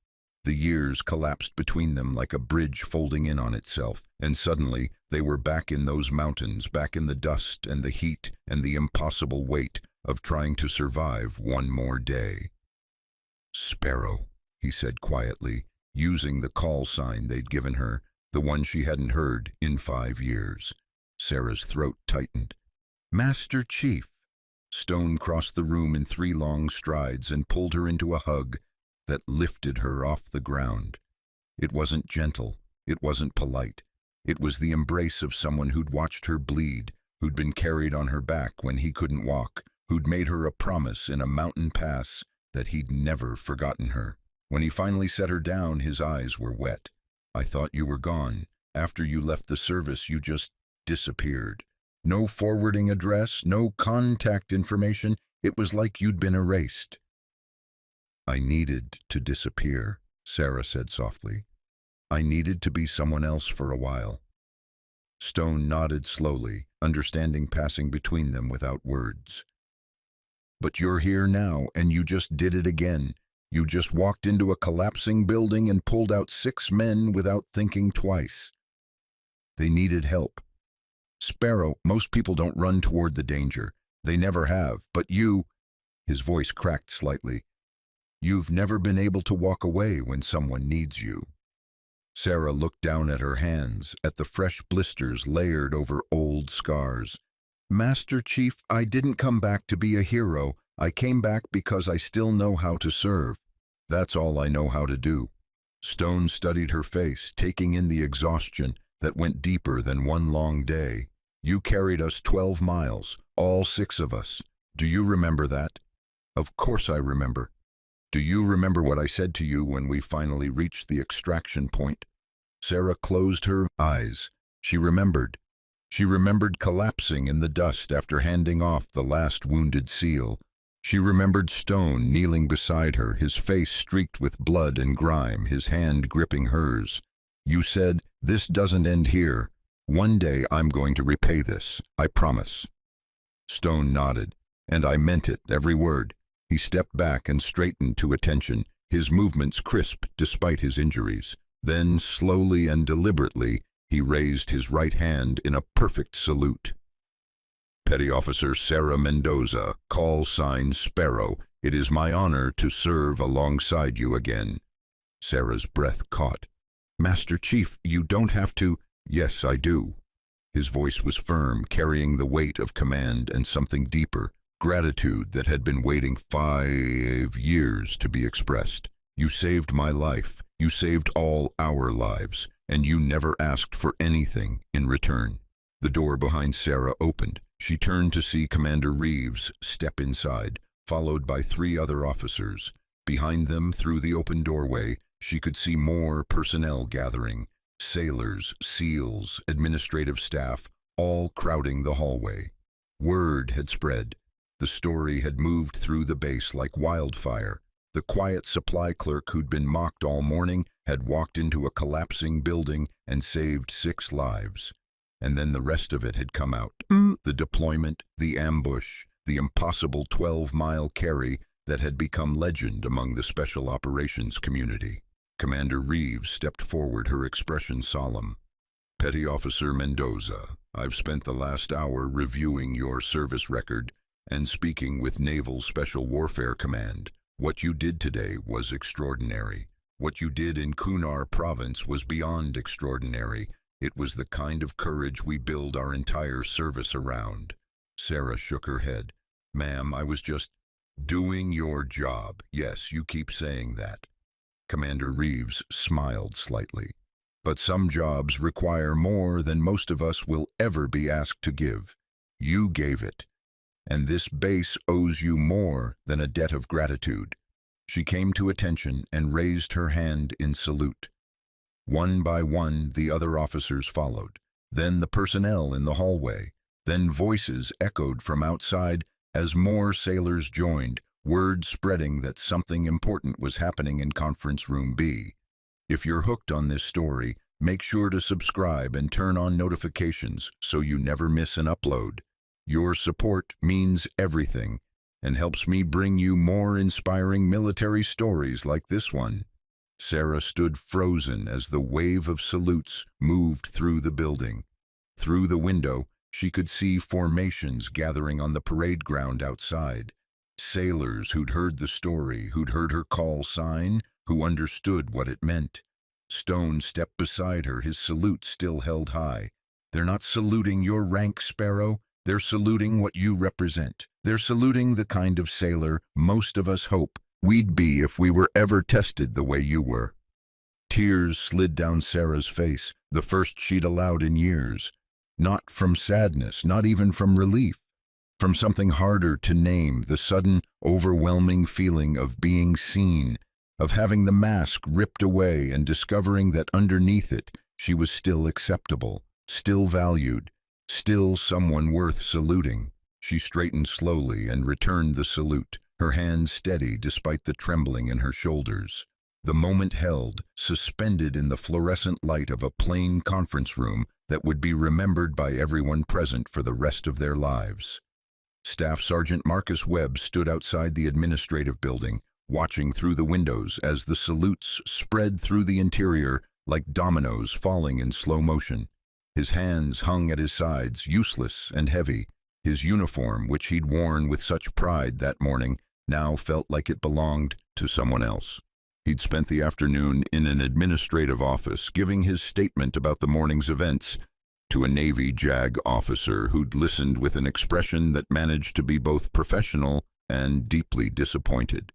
The years collapsed between them like a bridge folding in on itself, and suddenly they were back in those mountains, back in the dust and the heat and the impossible weight of trying to survive one more day. "Sparrow," he said quietly, using the call sign they'd given her, the one she hadn't heard in 5 years. Sarah's throat tightened. "Master Chief." Stone crossed the room in 3 long strides and pulled her into a hug that lifted her off the ground. It wasn't gentle, it wasn't polite. It was the embrace of someone who'd watched her bleed, who'd been carried on her back when he couldn't walk, who'd made her a promise in a mountain pass that he'd never forgotten her. When he finally set her down, his eyes were wet. "I thought you were gone. After you left the service, you just disappeared. No forwarding address, no contact information. It was like you'd been erased." "I needed to disappear," Sarah said softly. "I needed to be someone else for a while." Stone nodded slowly, understanding passing between them without words. "But you're here now, and you just did it again. You just walked into a collapsing building and pulled out 6 men without thinking twice. They needed help. Sparrow, most people don't run toward the danger. They never have, but you—" His voice cracked slightly. "You've never been able to walk away when someone needs you." Sarah looked down at her hands, at the fresh blisters layered over old scars. "Master Chief, I didn't come back to be a hero. I came back because I still know how to serve. That's all I know how to do." Stone studied her face, taking in the exhaustion that went deeper than one long day. You carried us 12 miles, all 6 of us. Do you remember that? Of course I remember. Do you remember what I said to you when we finally reached the extraction point? Sarah closed her eyes. She remembered. She remembered collapsing in the dust after handing off the last wounded SEAL. She remembered Stone kneeling beside her, his face streaked with blood and grime, his hand gripping hers. You said, "This doesn't end here. One day I'm going to repay this, I promise." Stone nodded, and I meant it, every word. He stepped back and straightened to attention, his movements crisp despite his injuries. Then, slowly and deliberately, he raised his right hand in a perfect salute. "Petty Officer Sarah Mendoza, call sign Sparrow, it is my honor to serve alongside you again." Sarah's breath caught. "Master Chief, you don't have to—" "Yes, I do." His voice was firm, carrying the weight of command and something deeper, gratitude that had been waiting 5 years to be expressed. You saved my life, you saved all our lives, and you never asked for anything in return. The door behind Sarah opened. She turned to see Commander Reeves step inside, followed by 3 other officers. Behind them, through the open doorway, she could see more personnel gathering. Sailors, SEALs, administrative staff, all crowding the hallway. Word had spread. The story had moved through the base like wildfire. The quiet supply clerk who'd been mocked all morning had walked into a collapsing building and saved 6 lives. And then the rest of it had come out. The deployment, the ambush, the impossible 12-mile carry that had become legend among the special operations community. Commander Reeves stepped forward, her expression solemn. "Petty Officer Mendoza, I've spent the last hour reviewing your service record and speaking with Naval Special Warfare Command. What you did today was extraordinary. What you did in Kunar Province was beyond extraordinary. It was the kind of courage we build our entire service around." Sarah shook her head. "Ma'am, I was just doing your job." "Yes, you keep saying that." Commander Reeves smiled slightly. "But some jobs require more than most of us will ever be asked to give. You gave it. And this base owes you more than a debt of gratitude." She came to attention and raised her hand in salute. One by one, the other officers followed. Then the personnel in the hallway. Then voices echoed from outside as more sailors joined, word spreading that something important was happening in Conference Room B. If you're hooked on this story, make sure to subscribe and turn on notifications so you never miss an upload. Your support means everything and helps me bring you more inspiring military stories like this one. Sarah stood frozen as the wave of salutes moved through the building. Through the window, she could see formations gathering on the parade ground outside. Sailors who'd heard the story, who'd heard her call sign, who understood what it meant. Stone stepped beside her, his salute still held high. "They're not saluting your rank, Sparrow. They're saluting what you represent. They're saluting the kind of sailor most of us hope we'd be if we were ever tested the way you were." Tears slid down Sarah's face, the first she'd allowed in years. Not from sadness, not even from relief. From something harder to name, the sudden, overwhelming feeling of being seen, of having the mask ripped away and discovering that underneath it, she was still acceptable, still valued, still someone worth saluting. She straightened slowly and returned the salute, her hands steady despite the trembling in her shoulders. The moment held, suspended in the fluorescent light of a plain conference room that would be remembered by everyone present for the rest of their lives. Staff Sergeant Marcus Webb stood outside the administrative building, watching through the windows as the salutes spread through the interior like dominoes falling in slow motion. His hands hung at his sides, useless and heavy. His uniform, which he'd worn with such pride that morning, now felt like it belonged to someone else. He'd spent the afternoon in an administrative office, giving his statement about the morning's events to a Navy JAG officer who'd listened with an expression that managed to be both professional and deeply disappointed.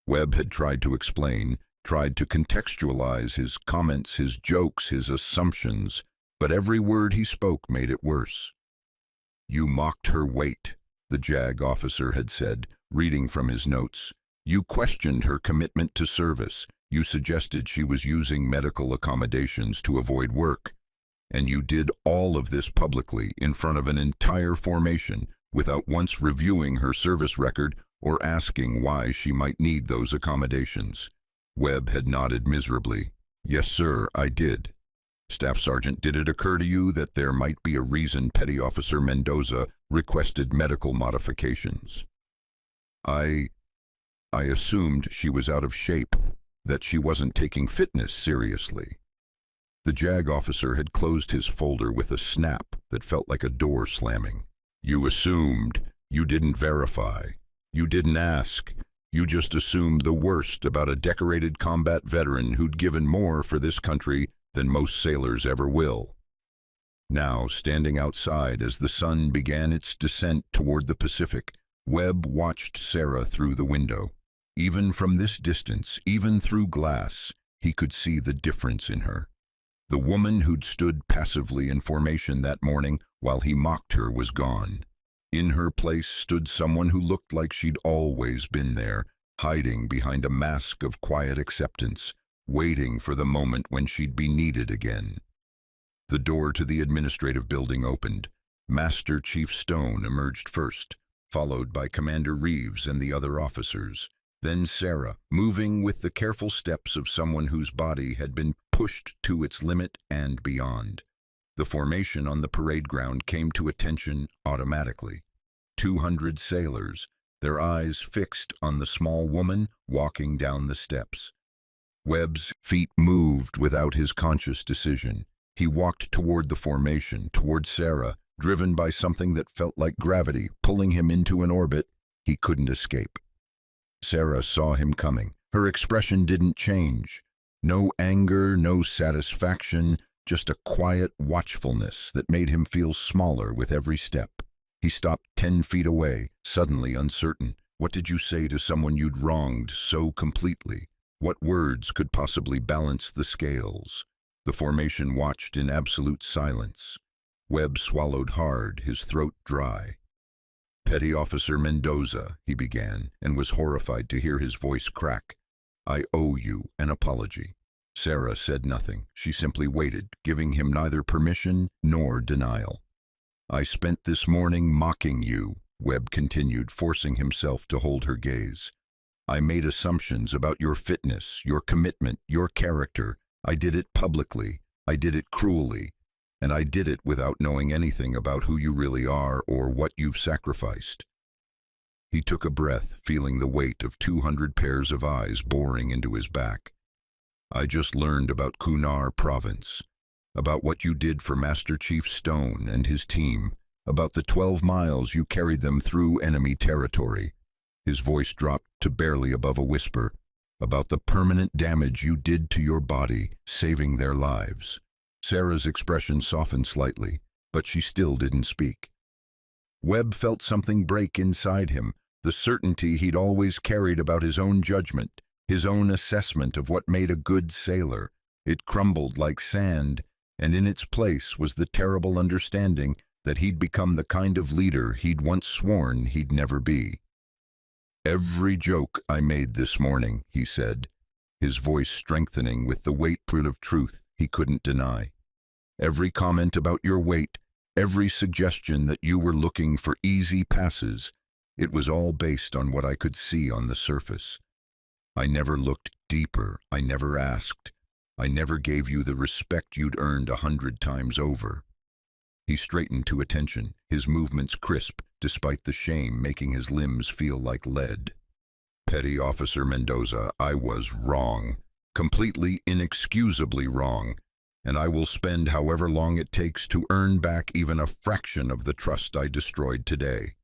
Webb had tried to explain, tried to contextualize his comments, his jokes, his assumptions, but every word he spoke made it worse. "You mocked her weight," the JAG officer had said, reading from his notes. "You questioned her commitment to service. You suggested she was using medical accommodations to avoid work. And you did all of this publicly in front of an entire formation without once reviewing her service record or asking why she might need those accommodations." Webb had nodded miserably. "Yes, sir, I did." "Staff Sergeant, did it occur to you that there might be a reason Petty Officer Mendoza requested medical modifications?" I assumed she was out of shape, that she wasn't taking fitness seriously." The JAG officer had closed his folder with a snap that felt like a door slamming. "You assumed. You didn't verify. You didn't ask. You just assumed the worst about a decorated combat veteran who'd given more for this country than most sailors ever will." Now, standing outside as the sun began its descent toward the Pacific, Webb watched Sarah through the window. Even from this distance, even through glass, he could see the difference in her. The woman who'd stood passively in formation that morning while he mocked her was gone. In her place stood someone who looked like she'd always been there, hiding behind a mask of quiet acceptance, waiting for the moment when she'd be needed again. The door to the administrative building opened. Master Chief Stone emerged first, followed by Commander Reeves and the other officers. Then Sarah, moving with the careful steps of someone whose body had been pushed to its limit and beyond. The formation on the parade ground came to attention automatically. 200 sailors, their eyes fixed on the small woman walking down the steps. Webb's feet moved without his conscious decision. He walked toward the formation, toward Sarah, driven by something that felt like gravity, pulling him into an orbit he couldn't escape. Sarah saw him coming. Her expression didn't change. No anger, no satisfaction, just a quiet watchfulness that made him feel smaller with every step. He stopped 10 feet away, suddenly uncertain. What did you say to someone you'd wronged so completely? What words could possibly balance the scales? The formation watched in absolute silence. Webb swallowed hard, his throat dry. "Petty Officer Mendoza," he began, and was horrified to hear his voice crack. "I owe you an apology." Sarah said nothing. She simply waited, giving him neither permission nor denial. "I spent this morning mocking you," Webb continued, forcing himself to hold her gaze. "I made assumptions about your fitness, your commitment, your character. I did it publicly. I did it cruelly. And I did it without knowing anything about who you really are or what you've sacrificed." He took a breath, feeling the weight of 200 pairs of eyes boring into his back. "I just learned about Kunar Province, about what you did for Master Chief Stone and his team, about the 12 miles you carried them through enemy territory." His voice dropped to barely above a whisper. "About the permanent damage you did to your body, saving their lives." Sarah's expression softened slightly, but she still didn't speak. Webb felt something break inside him, the certainty he'd always carried about his own judgment, his own assessment of what made a good sailor. It crumbled like sand, and in its place was the terrible understanding that he'd become the kind of leader he'd once sworn he'd never be. "Every joke I made this morning," he said, his voice strengthening with the weight of truth he couldn't deny. "Every comment about your weight, every suggestion that you were looking for easy passes, it was all based on what I could see on the surface. I never looked deeper, I never asked, I never gave you the respect you'd earned 100 times over." He straightened to attention, his movements crisp, despite the shame making his limbs feel like lead. "Petty Officer Mendoza, I was wrong, completely inexcusably wrong, and I will spend however long it takes to earn back even a fraction of the trust I destroyed today."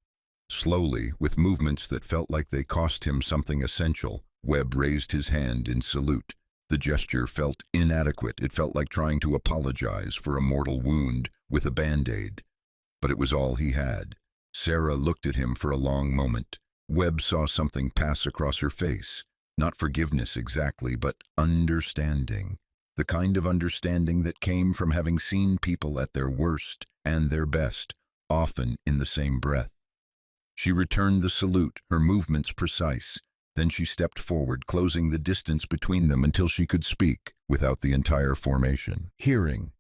Slowly, with movements that felt like they cost him something essential, Webb raised his hand in salute. The gesture felt inadequate. It felt like trying to apologize for a mortal wound with a Band-Aid. But it was all he had. Sarah looked at him for a long moment. Webb saw something pass across her face, Not forgiveness exactly, but understanding. The kind of understanding that came from having seen people at their worst and their best, often in the same breath. She returned the salute, her movements precise. Then she stepped forward, closing the distance between them until she could speak, without the entire formation hearing.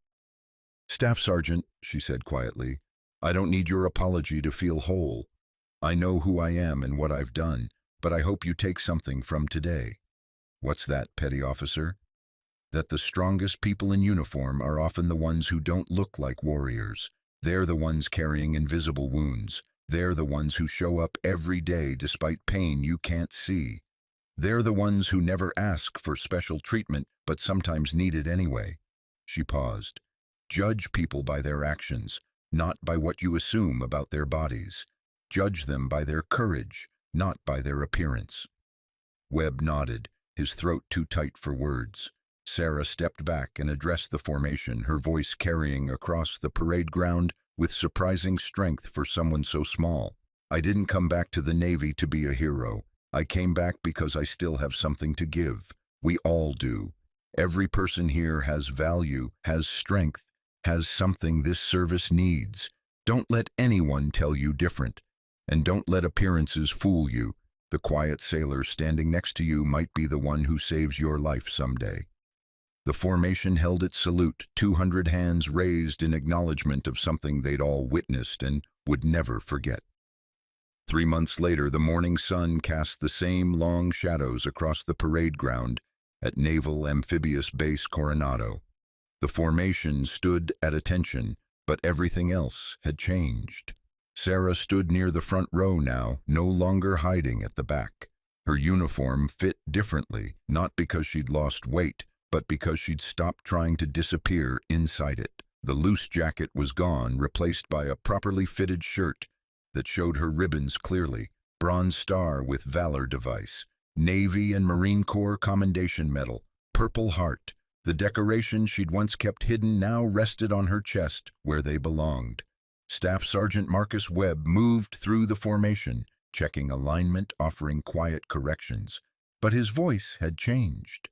"Staff Sergeant," she said quietly, "I don't need your apology to feel whole. I know who I am and what I've done, but I hope you take something from today." "What's that, Petty Officer?" "That the strongest people in uniform are often the ones who don't look like warriors. They're the ones carrying invisible wounds. They're the ones who show up every day despite pain you can't see. They're the ones who never ask for special treatment, but sometimes need it anyway." She paused. "Judge people by their actions, not by what you assume about their bodies. Judge them by their courage, not by their appearance." Webb nodded, his throat too tight for words. Sarah stepped back and addressed the formation, her voice carrying across the parade ground with surprising strength for someone so small. "I didn't come back to the Navy to be a hero. I came back because I still have something to give. We all do. Every person here has value, has strength, has something this service needs. Don't let anyone tell you different. And don't let appearances fool you. The quiet sailor standing next to you might be the one who saves your life someday." The formation held its salute, 200 hands raised in acknowledgement of something they'd all witnessed and would never forget. 3 months later, the morning sun cast the same long shadows across the parade ground at Naval Amphibious Base Coronado. The formation stood at attention, but everything else had changed. Sarah stood near the front row now, no longer hiding at the back. Her uniform fit differently, not because she'd lost weight, but because she'd stopped trying to disappear inside it. The loose jacket was gone, replaced by a properly fitted shirt that showed her ribbons clearly, Bronze Star with Valor device, Navy and Marine Corps Commendation Medal, Purple Heart. The decoration she'd once kept hidden now rested on her chest where they belonged. Staff Sergeant Marcus Webb moved through the formation, checking alignment, offering quiet corrections. But his voice had changed.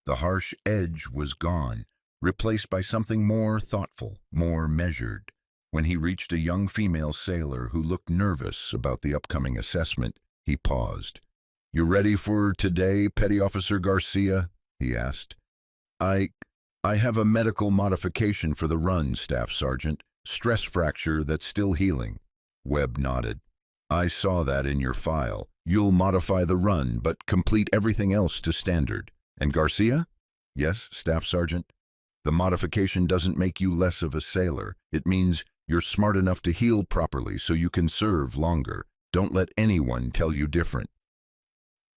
The harsh edge was gone, replaced by something more thoughtful, more measured. When he reached a young female sailor who looked nervous about the upcoming assessment, he paused. "You ready for today, Petty Officer Garcia?" he asked. I have a medical modification for the run, Staff Sergeant. Stress fracture that's still healing." Webb nodded. "I saw that in your file. You'll modify the run, but complete everything else to standard. And Garcia?" "Yes, Staff Sergeant." "The modification doesn't make you less of a sailor. It means you're smart enough to heal properly so you can serve longer. Don't let anyone tell you different."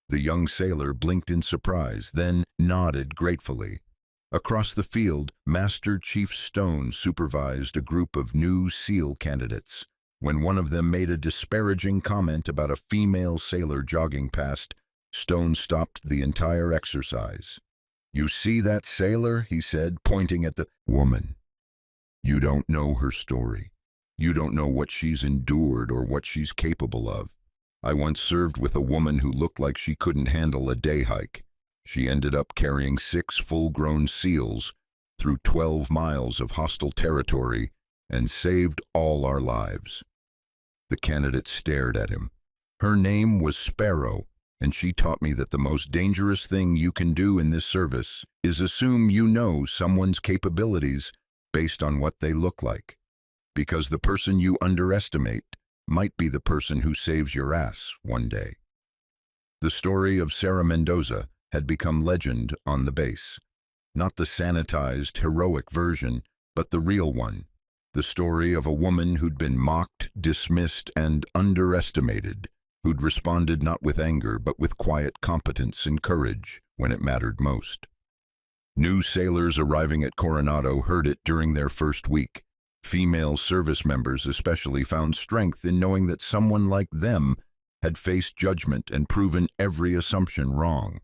The young sailor blinked in surprise, then nodded gratefully. Across the field, Master Chief Stone supervised a group of new SEAL candidates. When one of them made a disparaging comment about a female sailor jogging past, Stone stopped the entire exercise. "You see that sailor?" he said, pointing at the woman. "You don't know her story. You don't know what she's endured or what she's capable of. I once served with a woman who looked like she couldn't handle a day hike. She ended up carrying 6 full-grown SEALs through 12 miles of hostile territory and saved all our lives." The candidate stared at him. "Her name was Sparrow, and she taught me that the most dangerous thing you can do in this service is assume you know someone's capabilities based on what they look like, because the person you underestimate might be the person who saves your ass one day." The story of Sarah Mendoza had become legend on the base. Not the sanitized, heroic version, but the real one. The story of a woman who'd been mocked, dismissed, and underestimated, who'd responded not with anger, but with quiet competence and courage when it mattered most. New sailors arriving at Coronado heard it during their first week. Female service members especially found strength in knowing that someone like them had faced judgment and proven every assumption wrong.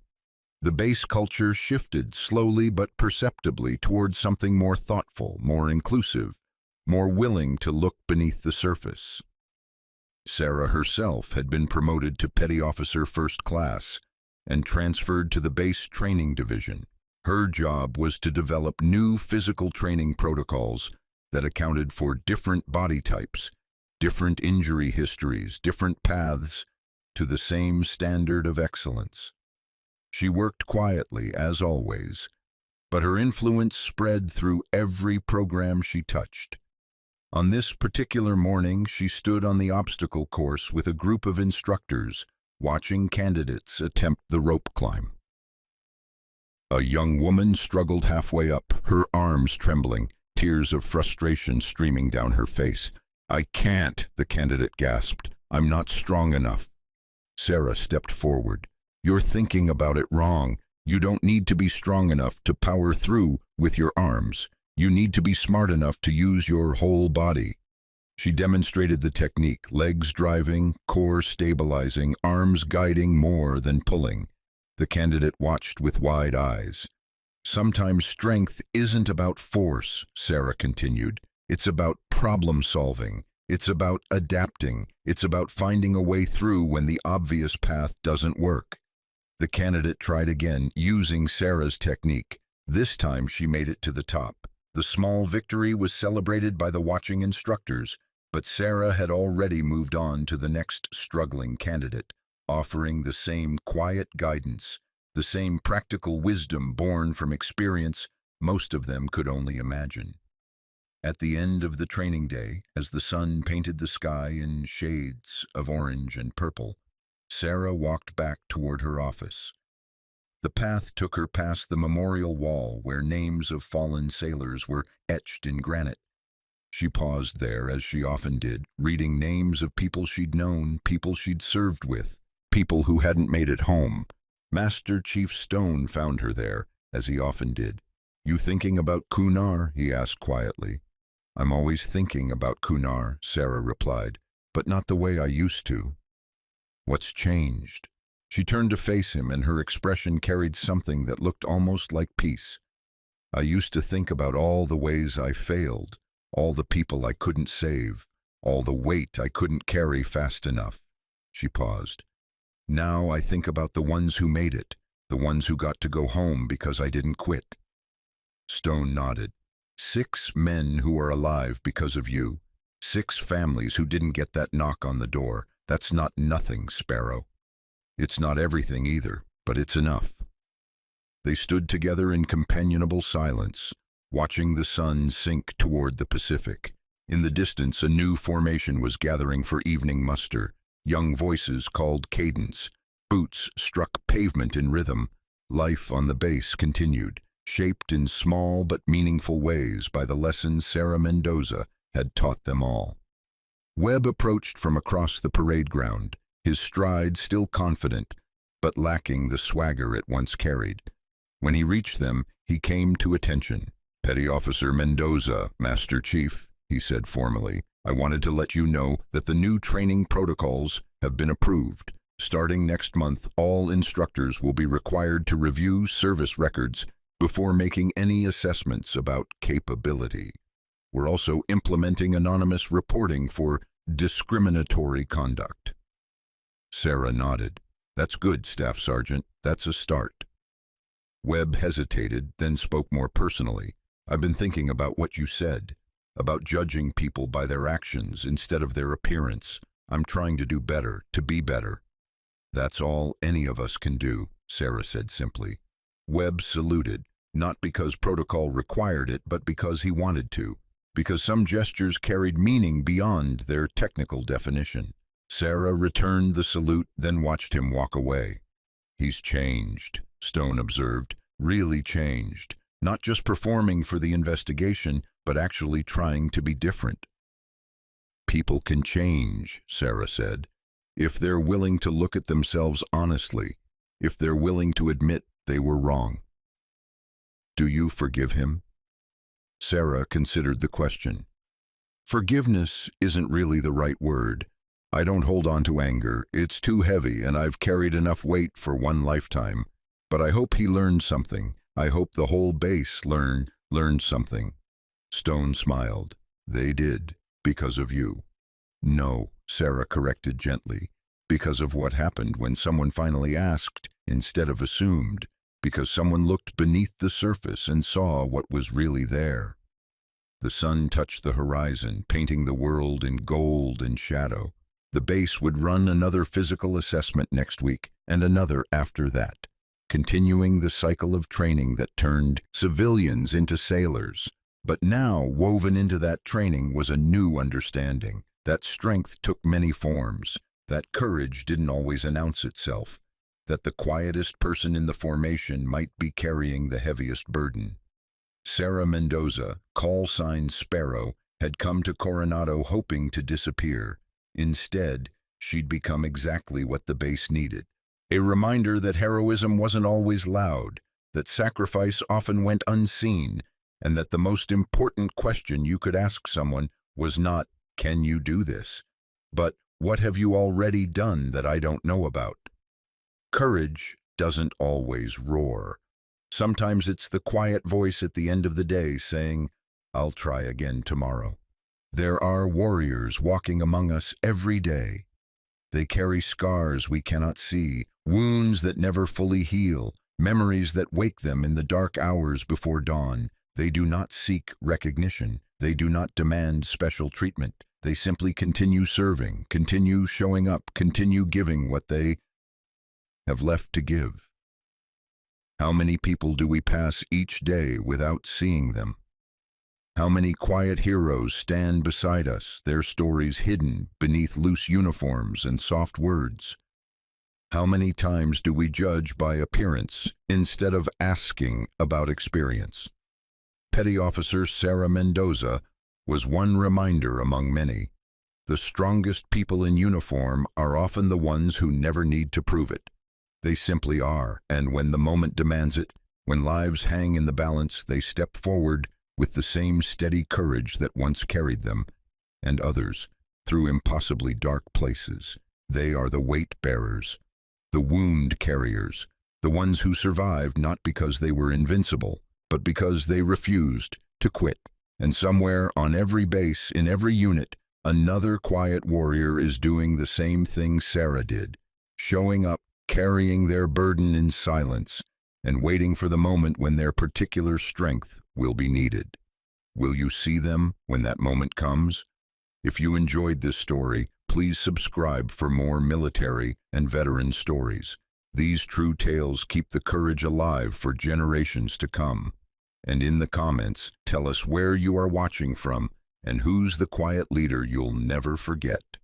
The base culture shifted slowly but perceptibly towards something more thoughtful, more inclusive, more willing to look beneath the surface. Sarah herself had been promoted to Petty Officer First Class, and transferred to the base training division. Her job was to develop new physical training protocols that accounted for different body types, different injury histories, different paths to the same standard of excellence. She worked quietly, as always, but her influence spread through every program she touched. On this particular morning, she stood on the obstacle course with a group of instructors, watching candidates attempt the rope climb. A young woman struggled halfway up, her arms trembling, tears of frustration streaming down her face. "I can't," the candidate gasped. "I'm not strong enough." Sarah stepped forward. "You're thinking about it wrong. You don't need to be strong enough to power through with your arms. You need to be smart enough to use your whole body." She demonstrated the technique, legs driving, core stabilizing, arms guiding more than pulling. The candidate watched with wide eyes. "Sometimes strength isn't about force," Sarah continued. "It's about problem solving. It's about adapting. It's about finding a way through when the obvious path doesn't work." The candidate tried again, using Sarah's technique. This time she made it to the top. The small victory was celebrated by the watching instructors, but Sarah had already moved on to the next struggling candidate, offering the same quiet guidance, the same practical wisdom born from experience most of them could only imagine. At the end of the training day, as the sun painted the sky in shades of orange and purple, Sarah walked back toward her office. The path took her past the memorial wall where names of fallen sailors were etched in granite. She paused there, as she often did, reading names of people she'd known, people she'd served with, people who hadn't made it home. Master Chief Stone found her there, as he often did. "You thinking about Kunar?" he asked quietly. "I'm always thinking about Kunar," Sarah replied, "but not the way I used to." "What's changed?" She turned to face him, and her expression carried something that looked almost like peace. "I used to think about all the ways I failed, all the people I couldn't save, all the weight I couldn't carry fast enough." She paused. "Now I think about the ones who made it, the ones who got to go home because I didn't quit." Stone nodded. 6 men who are alive because of you. 6 families who didn't get that knock on the door. That's not nothing, Sparrow. It's not everything either, but it's enough. They stood together in companionable silence, watching the sun sink toward the Pacific. In the distance, a new formation was gathering for evening muster. Young voices called cadence. Boots struck pavement in rhythm. Life on the base continued, shaped in small but meaningful ways by the lessons Sarah Mendoza had taught them all. Webb approached from across the parade ground, his stride still confident, but lacking the swagger it once carried. When he reached them, he came to attention. "Petty Officer Mendoza, Master Chief," he said formally, "I wanted to let you know that the new training protocols have been approved. Starting next month, all instructors will be required to review service records before making any assessments about capability. We're also implementing anonymous reporting for discriminatory conduct." Sarah nodded. "That's good, Staff Sergeant. That's a start." Webb hesitated, then spoke more personally. "I've been thinking about what you said, about judging people by their actions instead of their appearance. I'm trying to do better, to be better." "That's all any of us can do," Sarah said simply. Webb saluted, not because protocol required it, but because he wanted to, because some gestures carried meaning beyond their technical definition. Sarah returned the salute, then watched him walk away. "He's changed," Stone observed, "really changed. Not just performing for the investigation, but actually trying to be different." "People can change," Sarah said, "if they're willing to look at themselves honestly, if they're willing to admit they were wrong." "Do you forgive him?" Sarah considered the question. "Forgiveness isn't really the right word. I don't hold on to anger. It's too heavy, and I've carried enough weight for one lifetime. But I hope he learned something. I hope the whole base learned something." Stone smiled. "They did, because of you." "No," Sarah corrected gently, "because of what happened when someone finally asked, instead of assumed, because someone looked beneath the surface and saw what was really there. The sun touched the horizon, painting the world in gold and shadow. The base would run another physical assessment next week, and another after that, continuing the cycle of training that turned civilians into sailors. But now, woven into that training was a new understanding. That strength took many forms, that courage didn't always announce itself, that the quietest person in the formation might be carrying the heaviest burden. Sarah Mendoza, call sign Sparrow, had come to Coronado hoping to disappear. Instead, she'd become exactly what the base needed. A reminder that heroism wasn't always loud, that sacrifice often went unseen, and that the most important question you could ask someone was not, "Can you do this?" but, "What have you already done that I don't know about?" Courage doesn't always roar. Sometimes it's the quiet voice at the end of the day saying, "I'll try again tomorrow." There are warriors walking among us every day. They carry scars we cannot see, wounds that never fully heal, memories that wake them in the dark hours before dawn. They do not seek recognition. They do not demand special treatment. They simply continue serving, continue showing up, continue giving what they have left to give. How many people do we pass each day without seeing them? How many quiet heroes stand beside us, their stories hidden beneath loose uniforms and soft words? How many times do we judge by appearance instead of asking about experience? Petty Officer Sarah Mendoza was one reminder among many. The strongest people in uniform are often the ones who never need to prove it. They simply are, and when the moment demands it, when lives hang in the balance, they step forward with the same steady courage that once carried them, and others, through impossibly dark places. They are the weight bearers, the wound carriers, the ones who survived not because they were invincible, but because they refused to quit. And somewhere on every base, in every unit, another quiet warrior is doing the same thing Sarah did, showing up, carrying their burden in silence, and waiting for the moment when their particular strength will be needed. Will you see them when that moment comes? If you enjoyed this story, please subscribe for more military and veteran stories. These true tales keep the courage alive for generations to come. And in the comments, tell us where you are watching from and who's the quiet leader you'll never forget.